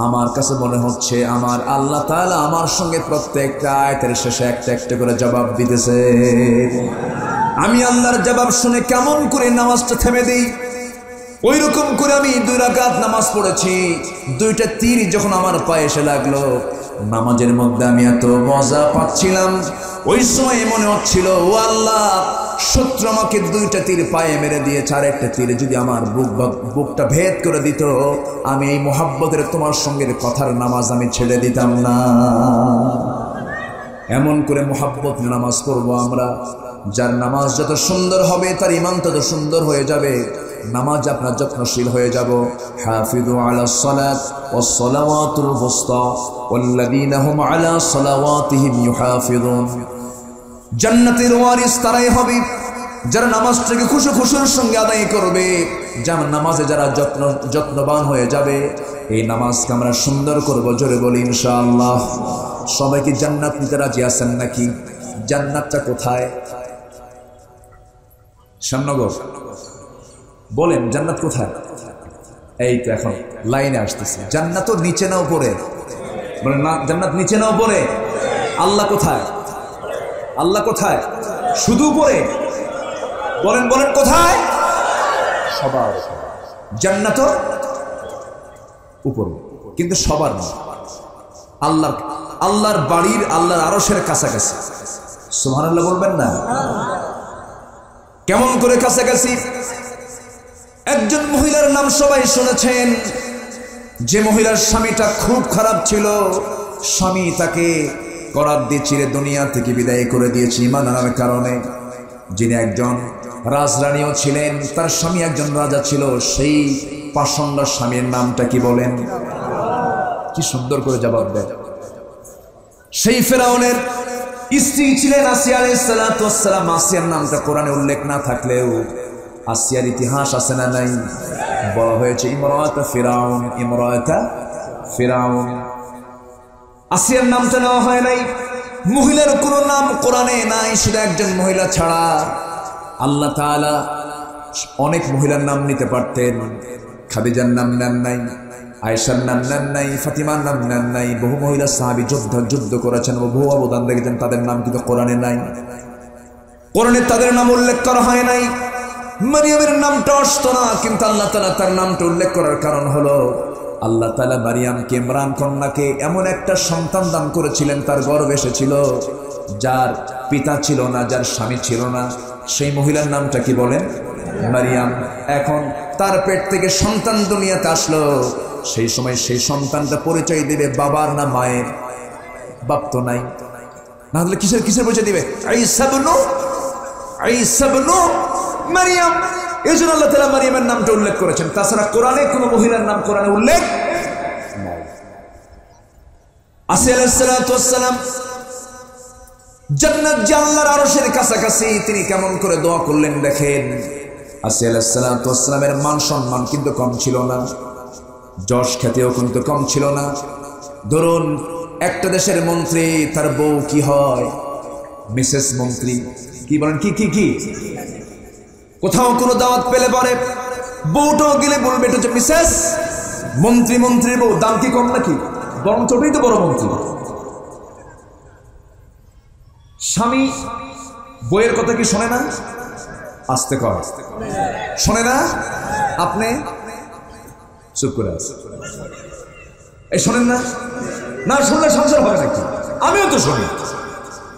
আমার কাছে মনে হচ্ছে আমার আল্লাহ তাআলা আমার সঙ্গে প্রত্যেকটা আয়াতের শেষে একটা একটা করে জবাব দিতেছে। আমি আল্লাহর জবাব শুনে কেমন করে নামাজটা থেমে দিই, ওই রকম করে আমি 2 রাকাত নামাজ পড়েছি। 2টা তীর যখন আমার পায়ে এসে লাগলো, নামাজের মধ্যে আমি এত মজা পাচ্ছিলাম, ওই সময় মনে হচ্ছিল, ও আল্লাহ, শত্রু আমাকে 2টা তীর পায়ে মেরে দিয়েছে, আর একটা তীর যদি আমার বুকটা ভেদ করে দিত, আমি এই মুহাব্বতের তোমার সঙ্গে কথার নামাজ আমি ছেড়ে দিতাম না। এমন করে মুহাব্বত নামাজ পড়বো আমরা। যার নামাজ যত সুন্দর হবে তার ঈমান তত সুন্দর হয়ে যাবে, নামাজ আপনার যত্নশীল হয়ে যাব। হাফিজু আলাস সালাত ওয়াস সালাওয়াতুল ওয়ুসতা ওয়াল্লাযীনা হুম আলা সালাওয়াতিহিম ইউহাফিজুন। জান্নাতের ওয়ারিস তারাই হবে যারা নামাজটাকে খুশুর সঙ্গে আদায় করবে, যার নামাজে যারা যত্নবান হয়ে যাবে। এই নামাজকে আমরা সুন্দর করব, জোরে বলি ইনশাআল্লাহ। সবাই কি জান্নাত নিতে রাজি আছেন নাকি? জান্নাতটা কোথায়? শ্যামনগর বলেন, জান্নাত কোথায়? এই তো এখন লাইনে আসতেছে। জান্নাত তো নিচে না উপরে? বলেন না, জান্নাত নিচে না উপরে? আল্লাহ কোথায়? আল্লাহ কোথায়? শুধু উপরে? বলেন বলেন, কোথায়? সবার। জান্নাত উপরে, কিন্তু সবার না। আল্লাহর বাড়ির, আল্লাহর আরশের কাছাকাছি। সুবহানাল্লাহ বলবেন না? কেমন করে কাছাকাছি? একজন মহিলার নাম সবাই শুনেছেন, যে মহিলার স্বামীটা খুব খারাপ ছিল, স্বামী তাকে করাত দিয়ে চিরে দুনিয়া থেকে বিদায় করে দিয়েছে ঈমান আনার কারণে। যিনি একজন রাজরানীও ছিলেন, তার স্বামী একজন রাজা ছিল। সেই পাষণ্ড স্বামীর নামটা কি বলেন? কি সুন্দর করে জবাব দেয়। সেই ফেরাউনের স্ত্রী ছিলেন আসিয়া আলাইহিস সালাতু ওয়াস সালাম। আসিয়ার নামটা কোরআনে উল্লেখ না থাকলেও আসিয়ার ইতিহাস আছে না নাই? বলা হয়েছে ইমরাতা ফিরাউন, ইমরাতা ফিরাউন। আসিয়ার নামটা নেওয়া হয় নাই। মহিলার কোনো নাম কোরআনে নাই, শুধু একজন মহিলা ছাড়া। আল্লাহ তাআলা অনেক মহিলার নাম নিতে পারতেন। খাদিজার নাম নেন নাই, আয়েশার নাম নেন নাই, ফাতিমার নাম নেন নাই। বহু মহিলা সাহাবী যুদ্ধ করেছেন, বহু অবদান রেখেছেন, তাদের নাম কিন্তু কোরআনে নাই। কোরআনে তাদের নাম উল্লেখ করা হয় নাই। মারিয়ামের নামটা আসতো না, কিন্তু আল্লাহ তাআলা তার নামটা উল্লেখ করার কারণ হলো, আল্লাহ তাআলা মারিয়ামকে, ইমরান কন্যাকে এমন একটা সন্তান দান করেছিলেন, তার গর্ভে এসেছিল, যার পিতা ছিল না, যার স্বামী ছিল না। সেই মহিলার নামটা কি বলেন? মারিয়াম। এখন তার পেট থেকে সন্তান দুনিয়াতে আসলো। সেই সময় সেই সন্তানটা পরিচয় দিবে বাবার না মায়ের? বাপ তো নাই, না হলে কিসের পরিচয় দিবে? ঈসা ইবনু মারিয়াম। এই জন্য আল্লাহ তাআলা মারিয়ামের নামটা উল্লেখ করেছেন। তাছাড়া কোরআনে কোনো মহিলার নাম কোরআনে উল্লেখ নাই। আসিয়া আলাইহিস সালাতু ওয়াস সালাম, জান্নাত যে আল্লাহর আরশের কাছাকাছি, তিনি কেমন করে দোয়া করলেন দেখেন। আসিয়া আলাইহিস সালাতু ওয়াস সালামের মান সম্মান কিন্তু কম ছিল না, যশ খ্যাতিও কিন্তু কম ছিল না। ধরুন একটা দেশের মন্ত্রী, তার বউ কি হয়? মিসেস মন্ত্রী। কি বলেন? কি কোথাও কোনো দাওয়াত পেলে পরে বউটাও গেলে বলবে এটা হচ্ছে মিসেস মন্ত্রী, মন্ত্রীর বউ। দাম কি কম নাকি? বরং ছোটই তো বড় মন্ত্রী। স্বামী বইয়ের কথা কি শোনে না? আস্তে কর, শোনে না? আপনি চুপ করে আছেন, এই শোনেন না? না শুনলে সংসার হবে নাকি? আমিও তো শুনি।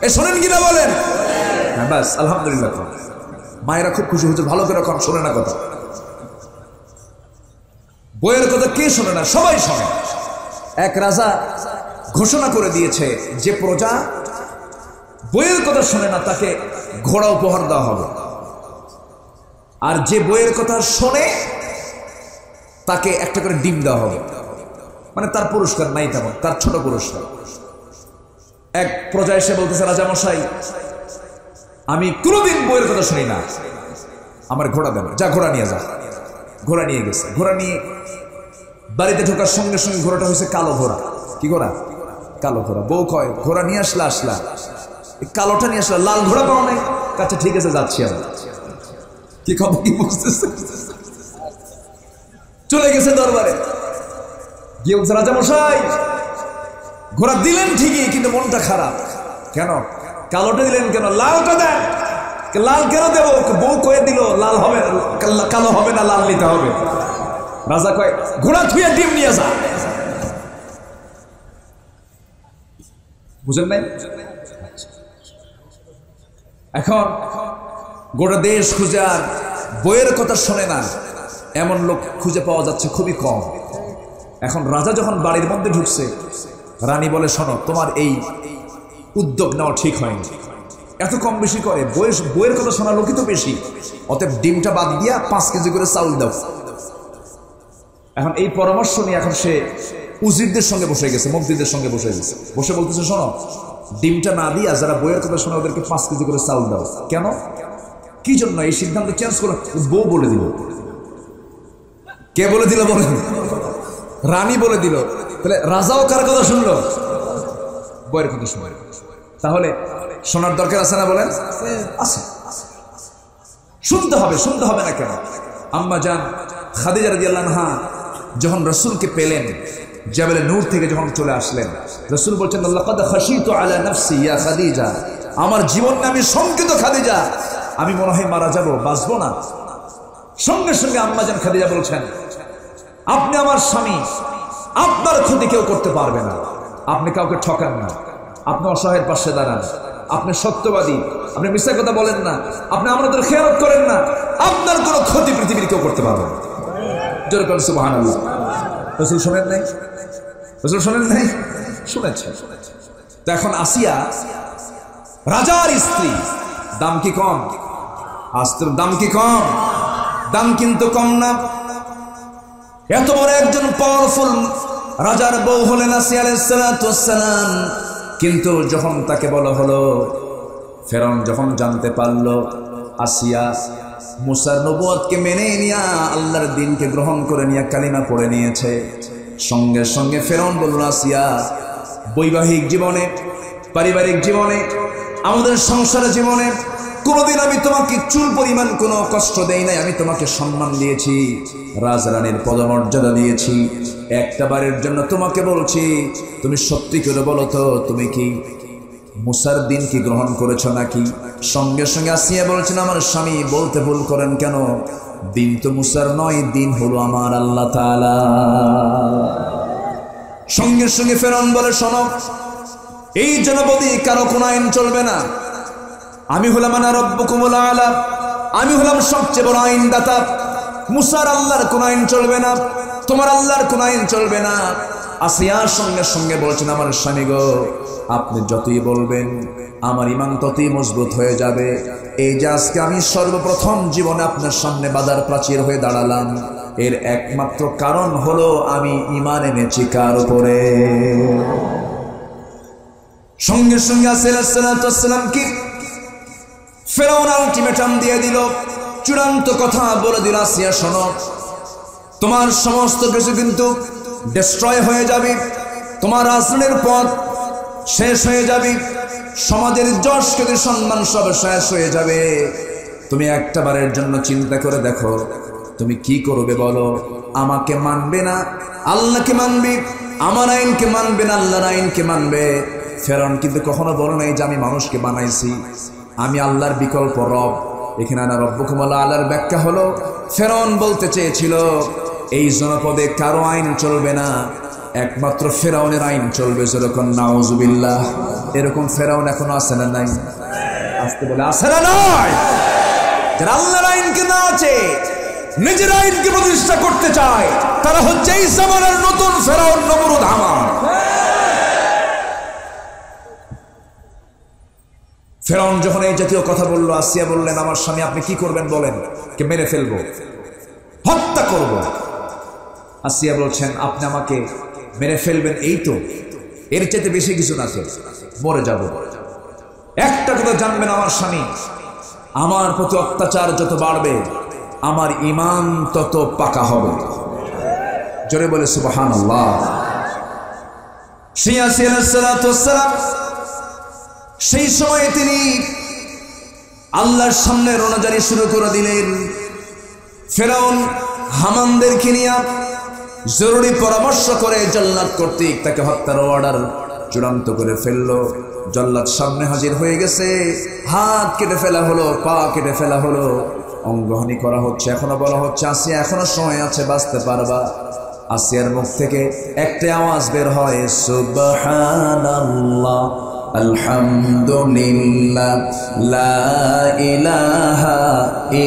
এই শোনেন কিনা বলেন? হ্যাঁ, ব্যাস আলহামদুলিল্লাহ। মায়েরা খুব খুশি হচ্ছে, ভালো করে কম শোনে না কথা। বইয়ের কথা কে শোনে না? সবাই শোনে। এক রাজা ঘোষণা করে দিয়েছে, যে প্রজা বইয়ের কথা শোনে না তাকে ঘোড়া উপহার দেওয়া হবে, আর যে বইয়ের কথা শোনে তাকে একটা করে ডিম দেওয়া হবে। মানে তার পুরস্কার নাই তেমন, তার ছোট পুরস্কার। এক প্রজা এসে বলতেছে, রাজামশাই, আমি কোনোদিন বইয়ের কথা শুনি না, আমার ঘোড়া দেবে। যা, ঘোড়া নিয়ে যা। ঘোড়া নিয়ে গেছে। ঘোড়া নিয়ে বাড়িতে ঢোকার সঙ্গে সঙ্গে ঘোড়াটা হয়েছে কালো ঘোড়া। কি ঘোড়া? কালো ঘোড়া। বউ কয়, ঘোড়া নিয়ে আসলা, কালোটা নিয়ে আসলা, লাল ঘোড়া পাও নাই? আচ্ছা ঠিক আছে, যাচ্ছি আমি। কি খবর কি বুঝতেছে? চলে গেছে দরবারে, গিয়ে বলছে রাজা মশাই ঘোড়া দিলেন ঠিকই, কিন্তু মনটা খারাপ। কেন? কালোটা দিলেন কেন? লালটা দেন। লাল কেন দেবো? বউ কয়ে দিল লাল হবে, কালো হবে না, লাল নিতে হবে। রাজা কয় ঘোড়া থুয়ে ডিম নিয়ে যা। বুঝেন নাই? এখন গোটা দেশ খুঁজে আর বইয়ের কথা শোনে না এমন লোক খুঁজে পাওয়া যাচ্ছে খুবই কম। এখন রাজা যখন বাড়ির মধ্যে ঢুকছে, রানী বলে শোনো, তোমার এই উদ্যোগ নেওয়া ঠিক হয়নি, এত কম বেশি করে, বইয়ের কথা শোনা লোকই তো বেশি, অতএব ডিমটা বাদ দিয়া 5 কেজি করে চাউল দাও। এখন এই পরামর্শ নিয়ে এখন সে উজিরদের সঙ্গে বসে গেছে, মন্ত্রীদের সঙ্গে বসে গেছে, বসে বলতেছে শোনো, ডিমটা না দিয়া যারা বইয়ের কথা শোনা ওদেরকে 5 কেজি করে চাউল দাও। কেন? কি জন্য? এই সিদ্ধান্ত চেঞ্জ করো। বউ বলে দিল। কে বলে দিল বলেন? রানী বলে দিল। তাহলে রাজাও কার কথা শুনলো? বইয়ের কথা শুনল। তাহলে শোনার দরকার আছে না বলেন? আছে, শুনতে হবে। শুনতে হবে না কেন? আম্মা জান খাদিজা রাদিয়াল্লাহু আনহা যখন রাসূলকে পেলেন, জাবালে নূর থেকে যখন চলে আসলেন, রাসূল বলছেন লাকাদ খাশিতু আলা নাফসি ইয়া খাদিজা, আমার জীবন আমি শঙ্কিত খাদিজা, আমি মনে হয় মারা যাব, বাঁচবো না। সঙ্গে সঙ্গে আম্মা জান খাদিজা বলছেন আপনি আমার স্বামী, আপনার ক্ষতি কেউ করতে পারবে না, আপনি কাউকে ঠকান না, আপনি অসহায়ের পাশে দাঁড়ান, আপনি সত্যবাদী, আপনি মিথ্যা কথা বলেন না, আপনি আমাদের খেয়ানত করেন না, আপনার কোনো ক্ষতি পৃথিবীর কেউ করতে পারবে না। জোরে বলেন সুবহানাল্লাহ। রাসূল শোনেন নাই? রাসূল শোনেন নাই? শুনেছেন। তো এখন আসিয়া রাজার স্ত্রী, দাম কি কম? আস্ত্রের দাম কি কম? দাম কিন্তু কম না। এত বড় একজন পাওয়ারফুল রাজার বউ হলেন আসিয়া আলাইহিস সালাতু ওয়াস সালাম, কিন্তু যখন তাকে বলা হলো, ফেরাউন যখন জানতে পারলো আসিয়া মুসার নবুয়তকে মেনে নিয়া আল্লাহর দ্বীনকে গ্রহণ করে নিয়া কালিমা পড়ে নিয়েছে, সঙ্গে সঙ্গে ফেরাউন বলল আসিয়া, বৈবাহিক জীবনে, পারিবারিক জীবনে, আমাদের সংসার জীবনে কোনোদিন আমি তোমাকে চুল পরিমাণ কোনো কষ্ট দেই নাই, আমি তোমাকে সম্মান দিয়েছি, রাজরানীর পদমর্যাদা দিয়েছি, একটা বারের জন্য তোমাকে বলছি, তুমি সত্যি করে বলো তো তুমি কি মুসার দিন কি গ্রহণ করেছো নাকি? সঙ্গে সঙ্গে আসিয়া বলছেন আমার স্বামী, বলতে ভুল করেন কেন, দিন তো মুসার নয়, দিন হলো আমার আল্লাহ তাআলা। সঙ্গে সঙ্গে ফেরাউন বলে শোনো, এই জনপদে কারো কোনো আইন চলবে না, আমি হলাম আনা রব্বুকুমুল আলা, আমি হলাম সবচেয়ে বড় আইনদাতা, মুসার আল্লাহর কোন আইন চলবে না, তোমার আল্লাহর কোন আইন চলবে না। আসিয়ার সঙ্গে সঙ্গে বলছেন আমার স্বামী গো, আপনি যতই বলবেন আমার ঈমান ততই মজবুত হয়ে যাবে। এই যে আজকে আমি সর্বপ্রথম জীবনে আপনার সামনে বাধার প্রাচীর হয়ে দাঁড়ালাম, এর একমাত্র কারণ হলো আমি ঈমান এনেছি কার উপরে? সঙ্গে সঙ্গে আসিয়া আলাইহিস সালাতু ওয়াস সালাম কি ফেরাউন আলটিমেটাম দিয়ে দিল, চূড়ান্ত কথা বলে দিল, আসিয়া শোনো, তোমার সমস্ত কিছু কিন্তু ডিস্ট্রয় হয়ে যাবে, তোমার রাজনীতির পথ শেষ হয়ে যাবে, সমাজের যশ খ্যাতি সম্মান সব শেষ হয়ে যাবে। তুমি একটা বারের জন্য চিন্তা করে দেখো, তুমি কি করবে বলো? আমাকে মানবে না, আল্লাহকে মানবে, আমার আইনকে মানবে না, আল্লাহর আইনকে মানবে। ফেরাউন কিন্তু কখনো বলে নাই যে আমি মানুষকে বানাইছি, আমি আল্লাহর বিকল্প রব। এখানে আনা রব্বুকুম আল্লাহর ব্যাখ্যা হলো, ফেরাউন বলতে চেয়েছিল এই জনপদে কারো আইন চলবে না, একমাত্র ফেরাউনের আইন চলবে। যেরকম নাউজুবিল্লাহ, এরকম ফেরাউন এখনো আছে না নাই? আসতে বলে আছে না নাই? যারা আল্লাহর আইনকে না আছে, নিজের আইনকে প্রতিষ্ঠা করতে চায়, তারা হচ্ছে এই জামানার নতুন ফেরাউন, নমরুদ, হামান। ফেরাউন যখন এই জাতীয় কথা বললো, আসিয়া বললেন আমার স্বামী আপনি কি করবেন বলেন? কে মেরে ফেলবো, হত্যা করব। আসিয়া বলছেন আপনি আমাকে মেরে ফেলবেন, এই তো, এর চাইতে বেশি কিছু না, তো মরে যাব। একটা কথা জানবেন আমার স্বামী, আমার প্রতি অত্যাচার যত বাড়বে আমার ঈমান তত পাকা হবে। জোরে বলে সুবহানাল্লাহ। সেই আসিয়া আলাইহিস সালাতু ওয়াস সালাম সেই সময়ে তিনি আল্লাহর সামনে রোনাজারি শুরু করে দিলেন। ফেরাউন হামানদেরকে নিয়ে জরুরি পরামর্শ করে জল্লাদ কর্তৃক তাকে হত্যার অর্ডার চূড়ান্ত করে ফেললো। জল্লাদ সামনে হাজির হয়ে গেছে, হাত কেটে ফেলা হলো, পা কেটে ফেলা হলো, অঙ্গহানি করা হচ্ছে। এখনো বলা হচ্ছে, আসিয়া এখনো সময় আছে, বাঁচতে পারবা। আসিয়ার মুখ থেকে একটা আওয়াজ বের হয়, সুবহানাল্লাহ আলহামদুলিল্লাহ লা ইলাহা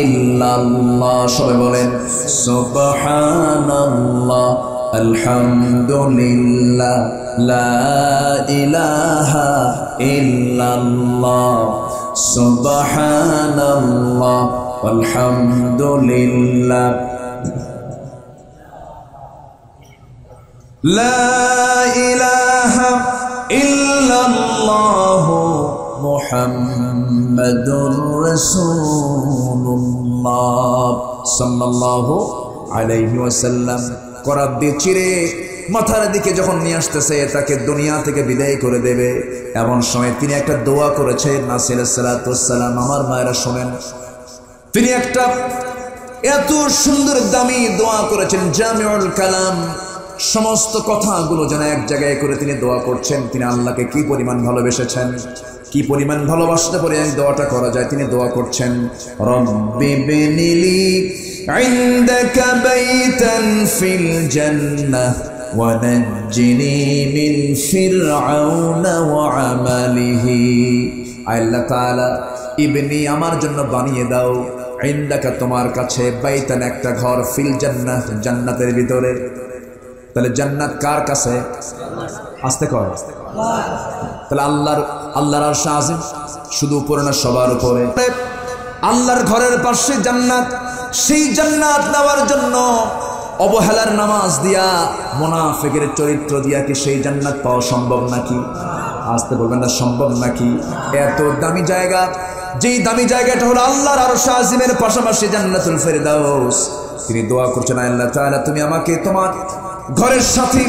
ইল্লাল্লাহ। সবাই বলেন সুবহানাল্লাহ আলহামদুলিল্লাহ লা ইলাহা ইল্লাল্লাহ সুবহানাল্লাহ আলহামদুলিল্লাহ লা ইলাহা ইল্লাল্লাহু মুহাম্মাদুর রাসূলুল্লাহ সাল্লাল্লাহু আলাইহি ওয়াসাল্লাম। করাত দিয়ে চিরে মাথার দিকে যখন নিয়ে আসতেছে, তাকে দুনিয়া থেকে বিদায় করে দেবে, এমন সময় তিনি একটা দোয়া করেছেন। নাসি আলাইহিস সালাতু ওয়াস সালাম, আমার মায়েরা শোনেন, তিনি একটা এত সুন্দর দামি দোয়া করেছেন, জামিউল কালাম, সমস্ত কথাগুলো যেন এক জায়গায় করে তিনি দোয়া করছেন। তিনি আল্লাহকে কি পরিমাণ ভালোবেসেছেন, কি পরিমাণ ভালোবাসতে পারে এই দোয়াটা করা যায়। তিনি দোয়া করছেন, রব্বি বিনিলি ইনদাকা বাইতান ফিল জান্নাহ ওয়া নাজ্জিনি মিন ফিরআউনা ওয়া আমালিহি। আল্লাহ তাআলা, ইবনি আমার জন্য বানিয়ে দাও, ইনদাকা তোমার কাছে, বাইতান একটা ঘর, ফিল জান্নাহ জান্নাতের ভিতরে। তাহলে জান্নাত কার কাছে? আসতে কয় তাহলে আল্লাহর আরশ আজিম শুধু উপরে না, সবার উপরে। আল্লাহর ঘরের পাশে জান্নাত, সেই জান্নাত নেওয়ার জন্য অবহেলার নামাজ দিয়া, মুনাফিকের চরিত্র দিয়া কি সেই জান্নাত পাওয়া সম্ভব নাকি? আসতে বলবেন না, সম্ভব নাকি? এত দামি জায়গা, যেই দামি জায়গাটা হলো আল্লাহর আরশ আজিমের পাশাপাশি জান্নাতুল ফেরদাউস। তিনি দোয়া করছেন, আল্লাহ তাআলা তুমি আমাকে তোমার ঘরের সাথে,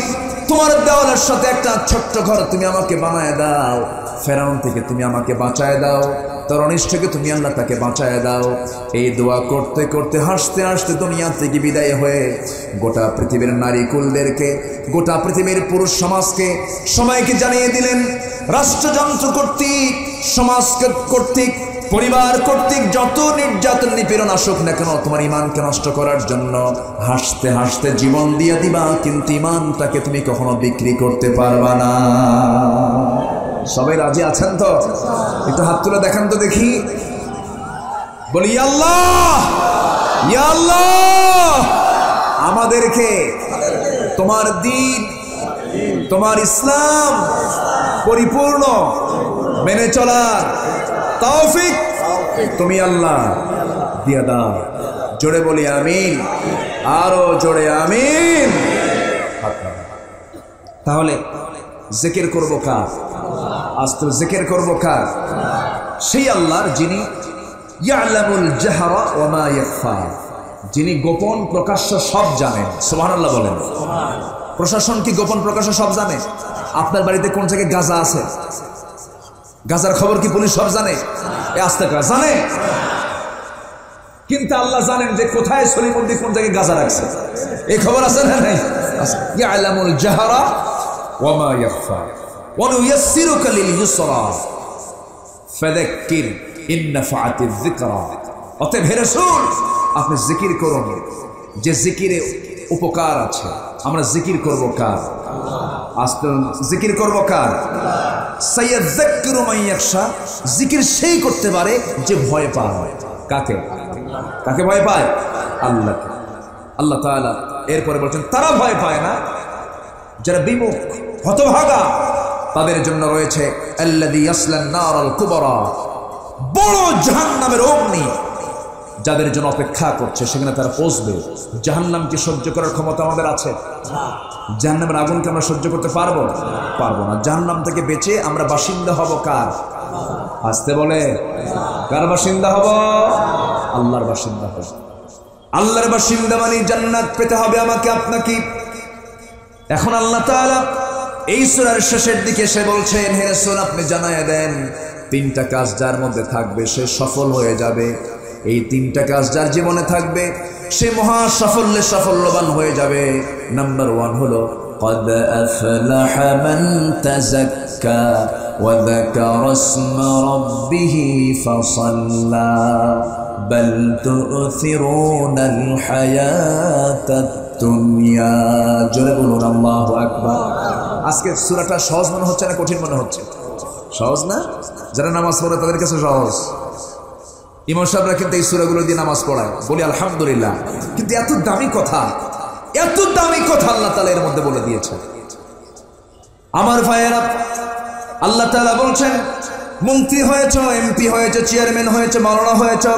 তোমার দেওয়ালের সাথে একটা ছোট্ট ঘর তুমি আমাকে বানায় দাও। ফেরাউন থেকে তুমি আমাকে বাঁচায় দাও, তার অনিষ্ট থেকে তুমি আল্লাহ তাকে বাঁচায় দাও। এই দোয়া করতে করতে হাসতে হাসতে দুনিয়া থেকে বিদায় হয়ে গোটা পৃথিবীর নারী কুলদেরকে, গোটা পৃথিবীর পুরুষ সমাজকে, সবাইকে জানিয়ে দিলেন, রাষ্ট্রযন্ত্র কর্তৃক, সমাজ কর্তৃক, পরিবার কর্তৃক যত নির্যাতন নিপীড়ন আসুক না কেন, তোমার ইমানকে নষ্ট করার জন্য হাসতে হাসতে জীবন দিয়ে দিবা, কিন্তু ইমানটাকে তুমি কখনো বিক্রি করতে পারবা না। সবাই রাজি আছেন তো? একটু হাত তুলে দেখান তো দেখি, বলি ইয়া আল্লাহ, ইয়া আল্লাহ, আমাদেরকে তোমার দ্বীন, তোমার ইসলাম পরিপূর্ণ মেনে চলার তৌফিক তুমি আল্লাহ দিয়ে দাও। জোরে বলি আমিন, আরো জোরে আমিন। তাহলে জিকির করব কার? আজ তো জিকির করব কার? সেই আল্লাহর যিনি ইয়ালামুল জাহরা ওয়া মা ইয়াখফা, যিনি গোপন প্রকাশ্য সব জানেন। সুবহানাল্লাহ বলেন। প্রশাসন কি গোপন প্রকাশ্য সব জানে? আপনার বাড়িতে কোন জায়গায় গাঁজা আছে, গাঁজার খবর কি পুলিশ সব জানে? আস্তে করে জানে, কিন্তু আল্লাহ জানেন যে কোথায় সলিমুদ্দিন কোন জায়গায় গাঁজা রাখছে, এই খবর আছে না নাই? ইয়ালামুল জাহরা ওয়া মা ইয়াখফা ওয়া নুয়াসসিরুকা লিল ইউসরা ফাযাক্কির ইন নাফআতিয যিকরা। অতএব হে রাসূল, আপনি জিকির করুন, যে জিকিরে উপকার আছে। আমরা জিকির করব কার? আস্তে জিকির করব কার? সাইয়াযাক্কিরু মান ইয়াখশা, জিকির সেই করতে পারে যে ভয় পায়। কাকে? কাকে ভয় পায়? আল্লাহকে। আল্লাহ তাআলা এরপরে বলছেন, তারা ভয় পায় না যারা বিমুখ, হতভাগা, তাদের জন্য রয়েছে আল্লাযী ইয়াসলান নারাল কুবরা, বড় জাহান্নামের অগ্নি যাদের জন্য অপেক্ষা করছে, সেখানে তারা পৌঁছবে। জাহান্নামকে সহ্য করার ক্ষমতা আমাদের আছে? জাহান্নামের আগুনকে আমরা সহ্য করতে পারবো? পারবো না। জাহান্নাম থেকে বেঁচে আমরা বাসিন্দা হব কার? আসতে বলে, কার বাসিন্দা হব? আল্লাহর বাসিন্দা হব। আল্লাহর বাসিন্দা মানে জান্নাত পেতে হবে আমাকে আপনাকে। এখন আল্লাহ তাআলা এই সূরার শেষের দিকে সে বলছেন, হে রাসূল আপনি জানায়া দেন, তিনটা কাজ যার মধ্যে থাকবে সে সফল হয়ে যাবে। এই তিনটা কাজ যার জীবনে থাকবে সে মহা সাফল্যে সাফল্যবান হয়ে যাবে। নাম্বার 1 হলো قد أفلح من تزكى وذكر اسم ربه فصلى بل تؤثرون الحياة الدنيا জোরে বলুন আল্লাহু আকবার। আজকে সূরাটা সহজ মনে হচ্ছে না কঠিন মনে হচ্ছে? সহজ না? যারা নামাজ পড়ে তাদের কাছে সহজ। ইমাম সাহেবরা কিন্তু এই সূরাগুলো দিয়ে নামাজ পড়ায়, বলি আলহামদুলিল্লাহ। কিন্তু এত দামি কথা, এত দামি কথা আল্লাহ তাআলা এর মধ্যে বলে দিয়েছে। আমার ভাইয়েরা, আল্লাহ তাআলা বলছেন মন্ত্রী হয়েছো, এমপি হয়েছো, চেয়ারম্যান হয়েছো, মাওলানা হয়েছো,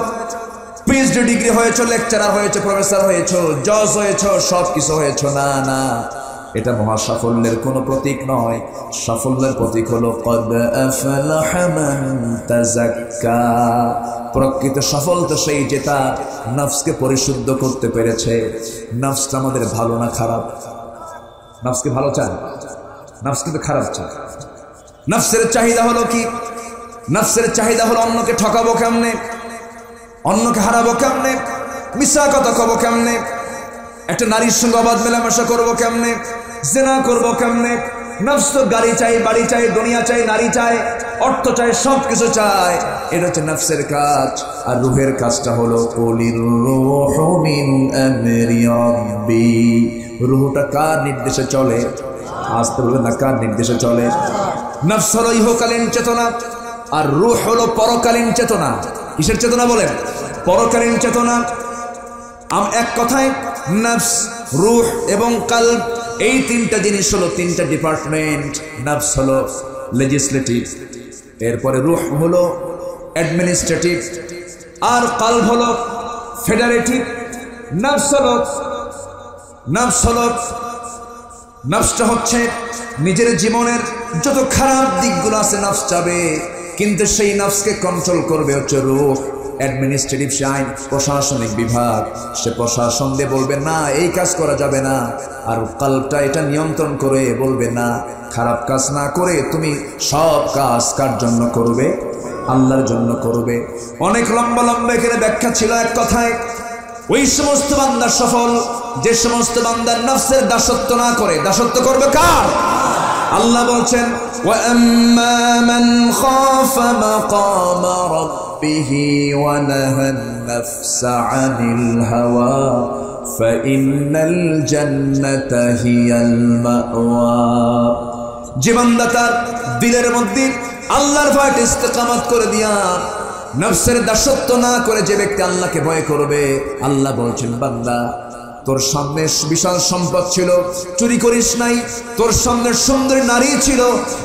পিএইচডি ডিগ্রি হয়েছো, লেকচারার হয়েছো, প্রফেসর হয়েছো, জজ হয়েছো, সব কিছু হয়েছো, না না, এটা মহা সাফল্যের কোনো প্রতীক নয়। সাফল্যের প্রতীক হলো কদ আফলাহা মান তাযাক্কা। প্রকৃত সফল তো সেই যে তার নফসকে পরিশুদ্ধ করতে পেরেছে। নফসটা আমাদের ভালো না খারাপ? নফসকে ভালো চায়? নফস কিন্তু খারাপ চায়। নফসের চাহিদা হলো কি? নফসের চাহিদা হলো অন্যকে ঠকাবো কেমনে, অন্যকে হারাবো কেমনে, মিথ্যা কথা কবো কেমনে, একটা নারীর সঙ্গে অবাধ মেলামেশা করবো কেমনে, জিনা করবো কেমনে। নফস তো গাড়ি চাই, বাড়ি চাই, দুনিয়া চাই, নারী চাই, অর্থ চাই, সব কিছু চাই। এটা হচ্ছে নফসের কাজ। আর রূহের কাজটা হলো কুলির রূহু মিন আমরি রাব্বি। রূহটা কার নির্দেশে চলে? আসতে বলবেন না, কার নির্দেশে চলে? নফস হলো ইহকালীন চেতনা, আর রূহ হলো পরকালীন চেতনা। কিসের চেতনা বলেন? পরকালীন চেতনা। এক কথায় নফস, রূহ এবং কলব, এই তিনটা জিনিস হলো তিনটা ডিপার্টমেন্ট। নফস হলো লেজিসলেটিভ, এরপরে রূহ হলো অ্যাডমিনিস্ট্রেটিভ, আর কলব হলো ফেডারেটিভ। নফসটা হচ্ছে নিজের জীবনের যত খারাপ দিকগুলো আছে নফস চাবে, কিন্তু সেই নফসকে কন্ট্রোল করবে হচ্ছে রূহ। অ্যাডমিনিস্ট্রেটিভ সে আইন প্রশাসনিক বিভাগ, সে প্রশাসন দিয়ে বলবে না এই কাজ করা যাবে না। আর কলবটা এটা নিয়ন্ত্রণ করে বলবে না, খারাপ কাজ না করে তুমি সব কাজ কার জন্য করবে? আল্লাহর জন্য করবে। অনেক লম্বা লম্বা এখানে ব্যাখ্যা ছিল। এক কথায় ওই সমস্ত বান্দা সফল যে সমস্ত বান্দার নফসের দাসত্ব না করে। দাসত্ব করবে কার? আল্লাহ বলছেন ওয়া আম্মা মান খাফা মাকামা রাব্বিহি ওয়া নাহান নাফসা আনিল হাওয়া ফাইন্নাল জান্নাতা হিয়াল মাওয়া। যে বান্দা তার দিলের মধ্যে আল্লাহর ভয় ইস্তেকামত করে দিয়া নফসের দাসত্ব না করে যে ব্যক্তি আল্লাহকে ভয় করবে, আল্লাহ বলছেন বান্দা তোর সামনে বিশাল সম্পদ ছিল, চুরি করিস নাই। তোর সামনে সুন্দরী নারী ছিল,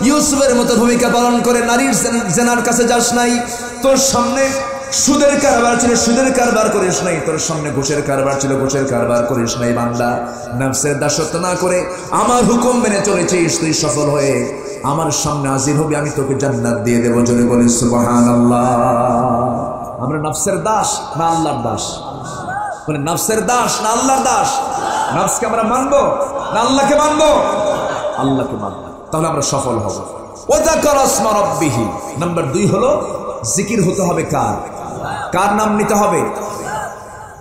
ইউসুফের মতো ভূমিকা পালন করে নারীর জেনার কাছে যাস নাই। তোর সামনে সুদের কারবার ছিল, সুদের কারবার করিস নাই। তোর সামনে ঘুষের কারবার ছিল, ঘুষের কারবার করিস নাই। বান্দা নফসের দাসত্ব না করে আমার হুকুম মেনে চলেছিস, তুই সফল হয়ে আমার সামনে হাজির হবি, আমি তোকে জান্নাত দিয়ে দেবো। জোরে বলি সুবহানাল্লাহ। আমরা নফসের দাস না আল্লাহর দাস? মানে নফসের দাস না আল্লাহর দাস? নফসকে আমরা মানবো না আল্লাহকে মানবো? আল্লাহকে মানবো, তাহলে আমরা সফল হব। ওয়া যাকারা ইসমা রাব্বিহি। নাম্বার 2 হলো জিকির হতে হবে কার? কার নাম নিতে হবে?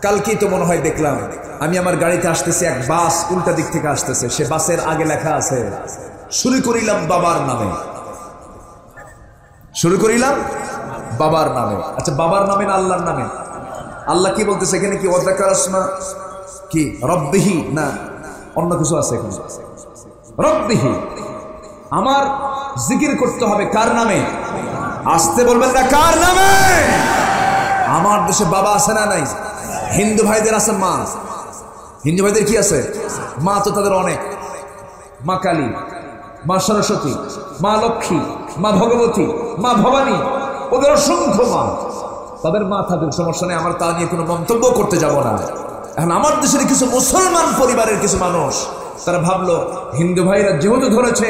কালকেই তো মনে হয় দেখলাম, আমি আমার গাড়িতে আসতেছি, এক বাস উল্টা দিক থেকে আসতেছে, সে বাসের আগে লেখা আছে শুরু করিলাম বাবার নামে। শুরু করিলাম বাবার নামে। আচ্ছা, বাবার নামে না আল্লাহর নামে? আল্লাহ কি বলতেছে এখানে? কি ওয়া যাকারা ইসমা কি রাব্বিহি? না, অন্য কিছু আছে এখানে। রাব্বিহি। আমার জিকির করতে হবে কার নামে? আসতে বলবেন না, কার নামে? আমার দেশে বাবা আছে না নাই? হিন্দু ভাইদের আছে মা। হিন্দু ভাইদের কি আছে? মা তো তাদের অনেক। মা কালী, মা সরস্বতী, মা লক্ষ্মী, মা ভগবতী, মা ভবানী, ওদের অসংখ্য মা। তাদের মা থাকুক, সমস্যা নেই, আমার তা নিয়ে কোনো মন্তব্য করতে যাব না। এখন আমার দেশের কিছু মুসলমান পরিবারের কিছু মানুষ তারা ভাবলো হিন্দু ভাইরা যেহেতু ধরেছে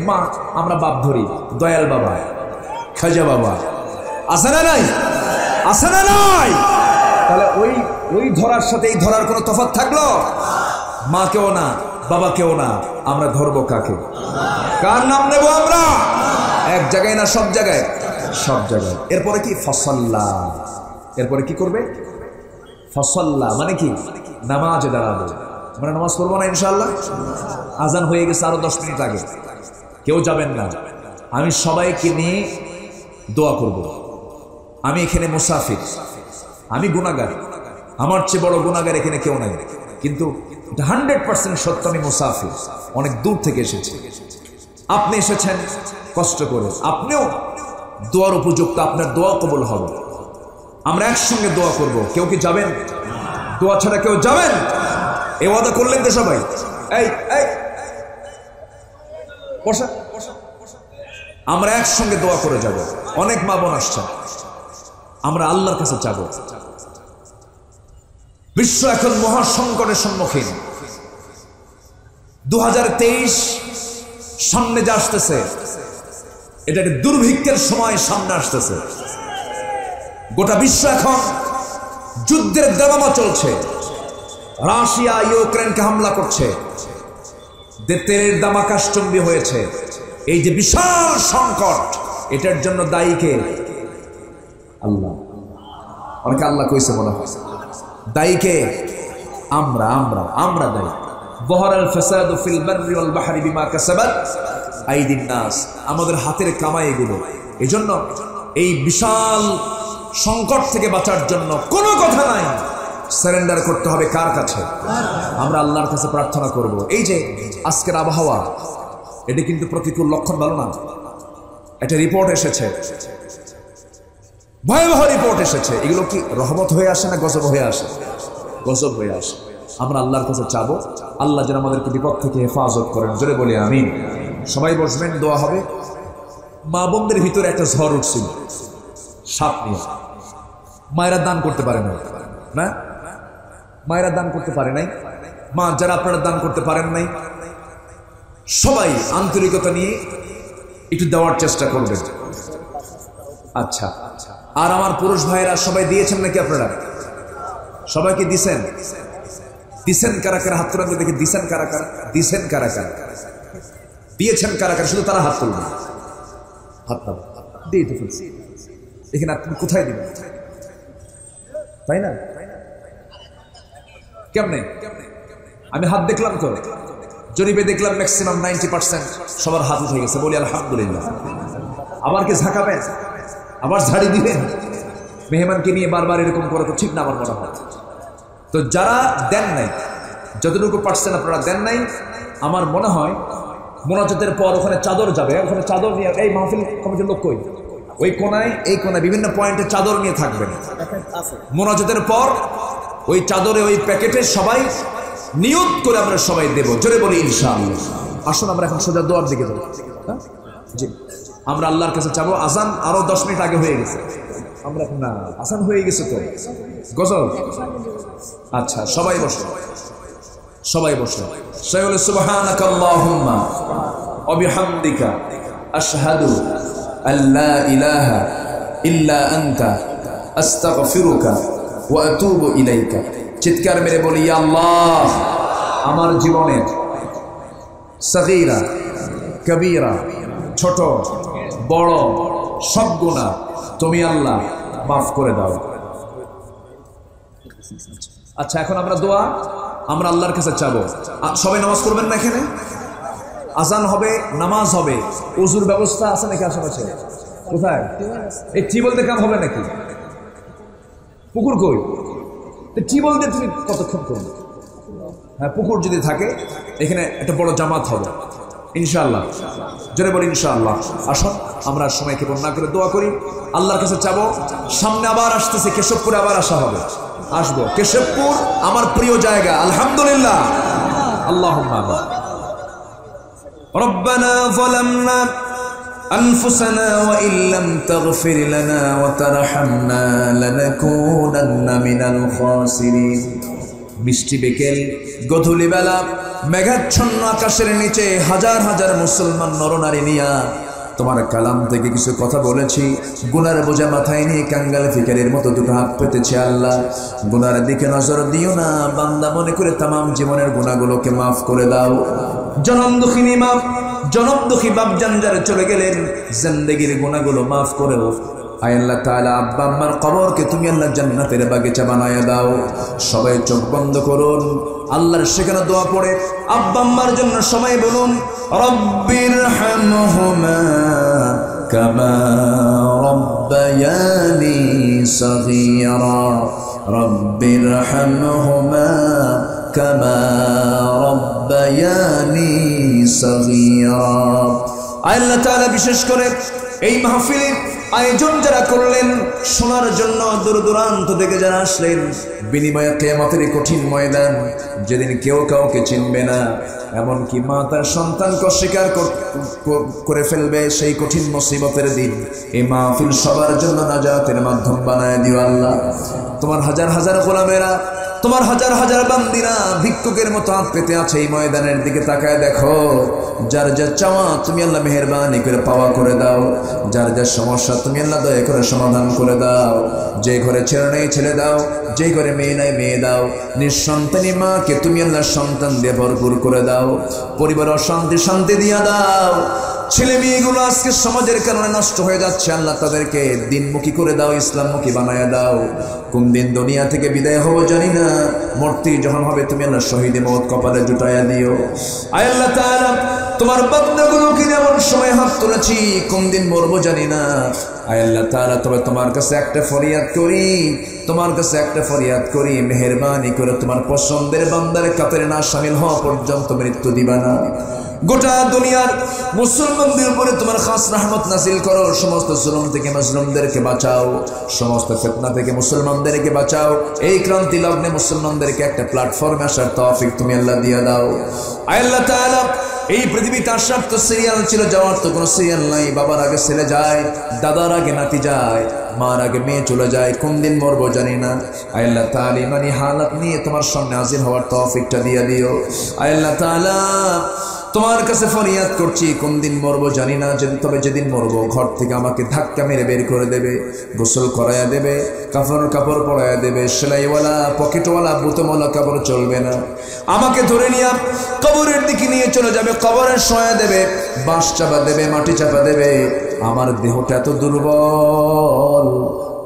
মা, আমরা বাপ ধরি, দয়াল বাবা, খাজা বাবা, আছে না নাই? আছে না নাই? তাহলে ওই ধরার সাথে এই ধরার কোনো তফাৎ থাকলো? মা কেউ না, বাবা কেউ না, আমরা ধরবো কাকে? কার নাম নেব আমরা? এক জায়গায় না সব জায়গায়? সব জায়গায়। এরপরে কি? ফসল্লা। এরপরে কি করবে? ফাসাল্লা মানে কি? নামাজে দাঁড়াবো। আমরা নামাজ পড়বো না ইনশাআল্লাহ? আজান হয়ে গেছে আরো 10 মিনিট আগে, কেউ যাবেন না। আমি সবাইকে নিয়ে দোয়া করব। আমি এখানে মুসাফির, আমি গুনাহগার, আমার চেয়ে বড় গুনাহগার এখানে কেউ নাই, কিন্তু 100% সত্য, আমি মুসাফির, অনেক দূর থেকে এসেছি। আপনি এসেছেন কষ্ট করে, আপনিও দোয়ার উপযুক্ত, আপনার দোয়া কবুল হবে। আমরা একসঙ্গে দোয়া করব। কেউ কি যাবেন? দোয়া ছাড়া কেউ যাবেন? এ ওয়াদা করলেন তো সবাই? এই এই বসা, আমরা একসঙ্গে দোয়া করে যাব। অনেক মা বোন আসছেন, আমরা আল্লাহর কাছে যাব। বিশ্ব এখন মহা সংকটের সম্মুখীন। 2023 সামনে যে আসতেছে, এটা একটা দুর্ভিক্ষের সময় সামনে আসতেছে। গোটা বিশ্ব এখন যুদ্ধের দামামা চলছে। রাশিয়া ইউক্রেনকে হামলা করছে, তেলের দাম আকাশচুম্বী হয়েছে। এই যে বিশাল সংকট, এটার জন্য দায়ী কে? আল্লাহ। অনেকে আল্লাহ কইছে মনে হয়, দায়ী কে? আমরা আমরা আমরা দায়ী। বহরাল ফাসাদু ফিল বাররি ওয়াল বাহরি বিমা কাসাবাত আইদিন নাস, আমাদের হাতের কামাই এগুলো। এজন্য এই বিশাল সংকট থেকে বাঁচার জন্য কোনো কথা নাই, সারেন্ডার করতে হবে কার কাছে? আমরা আল্লাহর কাছে প্রার্থনা করব। এই যে আজকের আবহাওয়া, এটা কিন্তু প্রতিকূল লক্ষণ ভালো না। একটা রিপোর্ট এসেছে, ভয়াবহ রিপোর্ট এসেছে। এগুলো কি রহমত হয়ে আসে না গজব হয়ে আসে? গজব হয়ে আসে। আমরা আল্লাহর কাছে চাবো, আল্লাহ যেন আমাদেরকে বিপদ থেকে হেফাজত করেন। জোরে বলি আমিন। সবাই বসবেন, দোয়া হবে। মা বোনদের ভিতরে একটা ঝড় উঠছিল সাপ নিয়ে। মায়েরা দান করতে পারে না, না মায়েরা দান করতে পারে নাই। মা যারা আপনারা দান করতে পারেন নাই, সবাই আন্তরিকতা নিয়ে একটু দেওয়ার চেষ্টা করবেন। আচ্ছা, আর আমার পুরুষ ভাইয়েরা সবাই দিয়েছেন নাকি? আপনারা সবাইকে দিছেন? দিছেন কারা কারা? হাত তুলবে দেখে। দিছেন কারা কারা? দিছেন কারা কারা? দিয়েছেন কারা কারা? শুধু তারা হাত তুলবে। হাত তুলবে, দিয়ে তো ফেলছি। এখানে আপনি কোথায় দিবেন, তাই না? কেমনে? আমি হাত দেখলাম তো, জরিপে দেখলাম ম্যাক্সিমাম 90% সবার হাত উঠে গেছে। বলি আলহামদুলিল্লাহ। আবার কি ঝাঁকাবেন? আবার ঝাড়ি দিবেন? মেহমানকে নিয়ে বারবার এরকম করা তো ঠিক না আমার মনে হয়। তো যারা দেন নাই, যতটুকু পারছেন আপনারা দেন নাই, আমার মনে হয় মোনাজাতের পর ওখানে চাদর যাবে। ওখানে চাদর নিয়ে এই মাহফিল কমিটির লোক কই, ওই কোনায় এই কোনায় বিভিন্ন পয়েন্টে চাদর নিয়ে থাকবেন। মোনাজাতের পর ওই চাদরে ওই প্যাকেটে সবাই নিয়ত করে আমরা সবাই দেব। জোরে বলি ইনশাআল্লাহ। আসুন আমরা এখন সোজা দোয়ার দিকে যাব। জি, আমরা আল্লাহর কাছে চাবো। আজান আরো 10 মিনিট আগে হয়ে গেছে। আমরা না, আজান হয়ে গেছে তো, গজল। আচ্ছা, সবাই বসো, সবাই বসো। সবাই সুবহানাকা আল্লাহুম্মা ওয়া বিহামদিকা আশহাদু আল্লা ইলাহা ইল্লা আনতা আস্তাগফিরুকা ওয়া আতুবু ইলাইকা। চিৎকার মেরে বলি, ইয়া আল্লাহ, আমার জীবনের সগীরা কবীরা, ছোট বড় সব গুনাহ তুমি আল্লাহ মাফ করে দাও। আচ্ছা, এখন আমরা দোয়া, আমরা আল্লাহর কাছে চাবো। সবাই নামাজ পড়বেন না? এখানে আজান হবে, নামাজ হবে, ওযুর ব্যবস্থা আছে নাকি আশেপাশে? কোথায়? এই টিউবওয়েল দিয়ে কাম হবে নাকি? পুকুর কই? টিউবওয়েল দিয়ে তুমি কতক্ষণ করবে? হ্যাঁ, পুকুর যদি থাকে এখানে একটা বড় জামাত হবে ইনশাআল্লাহ। জোরে বলি ইনশাআল্লাহ। আসুন আমরা সময়কে বন্যা করে দোয়া করি, আল্লাহর কাছে চাবো। সামনে আবার আসতেছে, কেশবপুরে আবার আসা হবে, আসবো। কেশবপুর আমার প্রিয় জায়গা, আলহামদুলিল্লাহ। আল্লাহুম্মা আমিন। রব্বানা যালামনা আনফুসানা ওয়া ইল্লাম তাগফির লানা ওয়া তারহামনা লানাকুনান্না মিনাল খাসিরিন। মিষ্টি বিকেল, গধূলি বেলা, মেঘাচ্ছন্ন আকাশের নিচে হাজার হাজার মুসলমান নরনারী নিয়া তোমার কালাম থেকে কিছু কথা বলেছি। গুনার বোঝা মাথায় নিয়ে কাঙ্গাল ফিকারের মতো দুটো হাত পেতেছে। আল্লাহ, গুনার দিকে নজর দিও না, বান্দা মনে করে তামাম জীবনের গুনাহগুলোকে মাফ করে দাও। জনম দুঃখিনী মা, জনম দুঃখী বাপ জানজারে চলে গেলেন, জিন্দেগির গুনাহগুলো মাফ করে দাও। আয় আল্লাহ তাআলা আব্বা আম্মার কবরকে তুমি আল্লাহ জান্নাতের বাগিচা বানায়া দাও। সবাই চোখ বন্ধ করুন, আল্লাহর সেখানে দোয়া পড়ে আব্বা আম্মার জন্য সবাই বলুন রব্বিরহামহুমা কামা রব্বায়ানি সগীরা রব্বিরহামহুমা কামা রব্বায়ানি সগীরা। আল্লাহ তাআলা বিশেষ করে এই মাহফিলের আয়োজন যারা করলেন, শোনার জন্য দূর দূরান্ত থেকে যারা আসলেন, বিনিময়ে কিয়ামতের কঠিন ময়দান যেদিন কেউ কাউকে চিনবে না, এমনকি মা তার সন্তানকে অস্বীকার করে ফেলবে, সেই কঠিন মুসিবতের দিন এই মাহফিল সবার জন্য নাজাতের মাধ্যম বানায় দিও আল্লাহ। তোমার হাজার হাজার গোলামেরা, তোমার হাজার হাজার বান্দিরা ভিক্ষুকের মতো হাত পেতে আছে এই ময়দানের দিকে তাকায় দেখো। যার যা চাওয়া তুমি আল্লাহ মেহেরবানি করে পাওয়া করে দাও, যার যা সমস্যা তুমি আল্লাহ দয়া করে সমাধান করে দাও। যে ঘরে ছেলে নেই ছেলে দাও, যে ঘরে মেয়ে নাই মেয়ে দাও। নিঃসন্তানী মাকে তুমি আল্লাহ সন্তান দিয়ে ভরপুর করে দাও। পরিবার অশান্তি শান্তি দিয়া দাও। ছেলে মেয়েগুলো আজকে সমাজের কারণে নষ্ট হয়ে যাচ্ছে, আল্লাহ তাদেরকে দিনমুখী করে দাও, ইসলামমুখী বানায়া দাও। কোন দিন দুনিয়া থেকে বিদায় হবো জানি না, মূর্তি যখন হবে তুমি আল্লাহ শহীদে মওত কপালে জুটাইয়া দিও। আয় আল্লাহ তাআলা তোমার বান্দাগুলোকে এমন সময় হাত তুলেছি, কোন দিন মরবো জানি না। আয় আল্লাহ তাআলা তবে তোমার কাছে একটা ফরিয়াদ করি, তোমার কাছে একটা ফরিয়াদ করি, মেহেরবানি করে তোমার পছন্দের বান্দার কাতারে না শামিল হওয়া পর্যন্ত মৃত্যু দিবা না। গোটা দুনিয়ার মুসলমানদের উপরে তোমার খাস রহমত নাজিল করো। সমস্ত জুলুম থেকে মুসলিমদেরকে বাঁচাও, সমস্ত ফিতনা থেকে মুসলমানদেরকে বাঁচাও। এই ক্রান্তি লগ্নে মুসলমানদেরকে একটা প্ল্যাটফর্মে আসার তৌফিক তুমি আল্লাহ দিয়ে দাও। আয় আল্লাহ তাআলা এই পৃথিবীতে আসার তো সিরিয়াল ছিল, যাওয়ার তো কোনো সিরিয়াল নাই। বাবার আগে ছেলে যায়, দাদার আগে নাতি যায়, মার আগে মেয়ে চলে যায়, কোন দিন মরবো জানি না। আয় আল্লাহ তাআলা ইমানি হালাত নিয়ে তোমার সামনে হাজির হওয়ার তৌফিকটা দিয়ে দিও। আয় আল্লাহ তাআলা তোমার কাছে ফরিয়াদ করছি, কোন দিন মরবো জানি না, তবে যেদিন মরবো ঘর থেকে আমাকে ধাক্কা মেরে বের করে দেবে, গোসল করাইয়া দেবে, কাপড় পরাইয়া দেবে, সেলাইওয়ালা পকেটওয়ালা বুতমওয়ালা কাপড় চলবে না। আমাকে ধরে নিয়ে কবরের দিকে নিয়ে চলে যাবে, কবরে শোয়া দেবে, বাঁশ চাপা দেবে, মাটি চাপা দেবে। আমার দেহটা এত দুর্বল,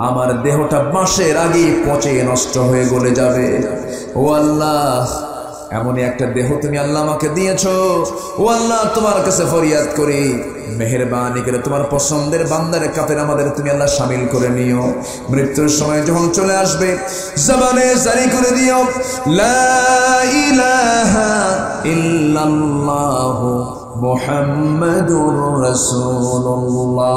আমার দেহটা বাঁশের আগে পচে নষ্ট হয়ে গলে যাবে। ও আল্লাহ, এমনই একটা দেহ তুমি আল্লাহ আমাকে দিয়েছো। ও আল্লাহ, তোমার কাছে ফরিয়াদ করি, মেহেরবানি করে তোমার পছন্দের বান্দার কাতারে আমাদের তুমি আল্লাহ শামিল করে নিও। মৃত্যুর সময় যখন চলে আসবে জবানে জারি করে দিও লা ইলাহা ইল্লাল্লাহু মুহাম্মাদুর রাসূলুল্লাহ।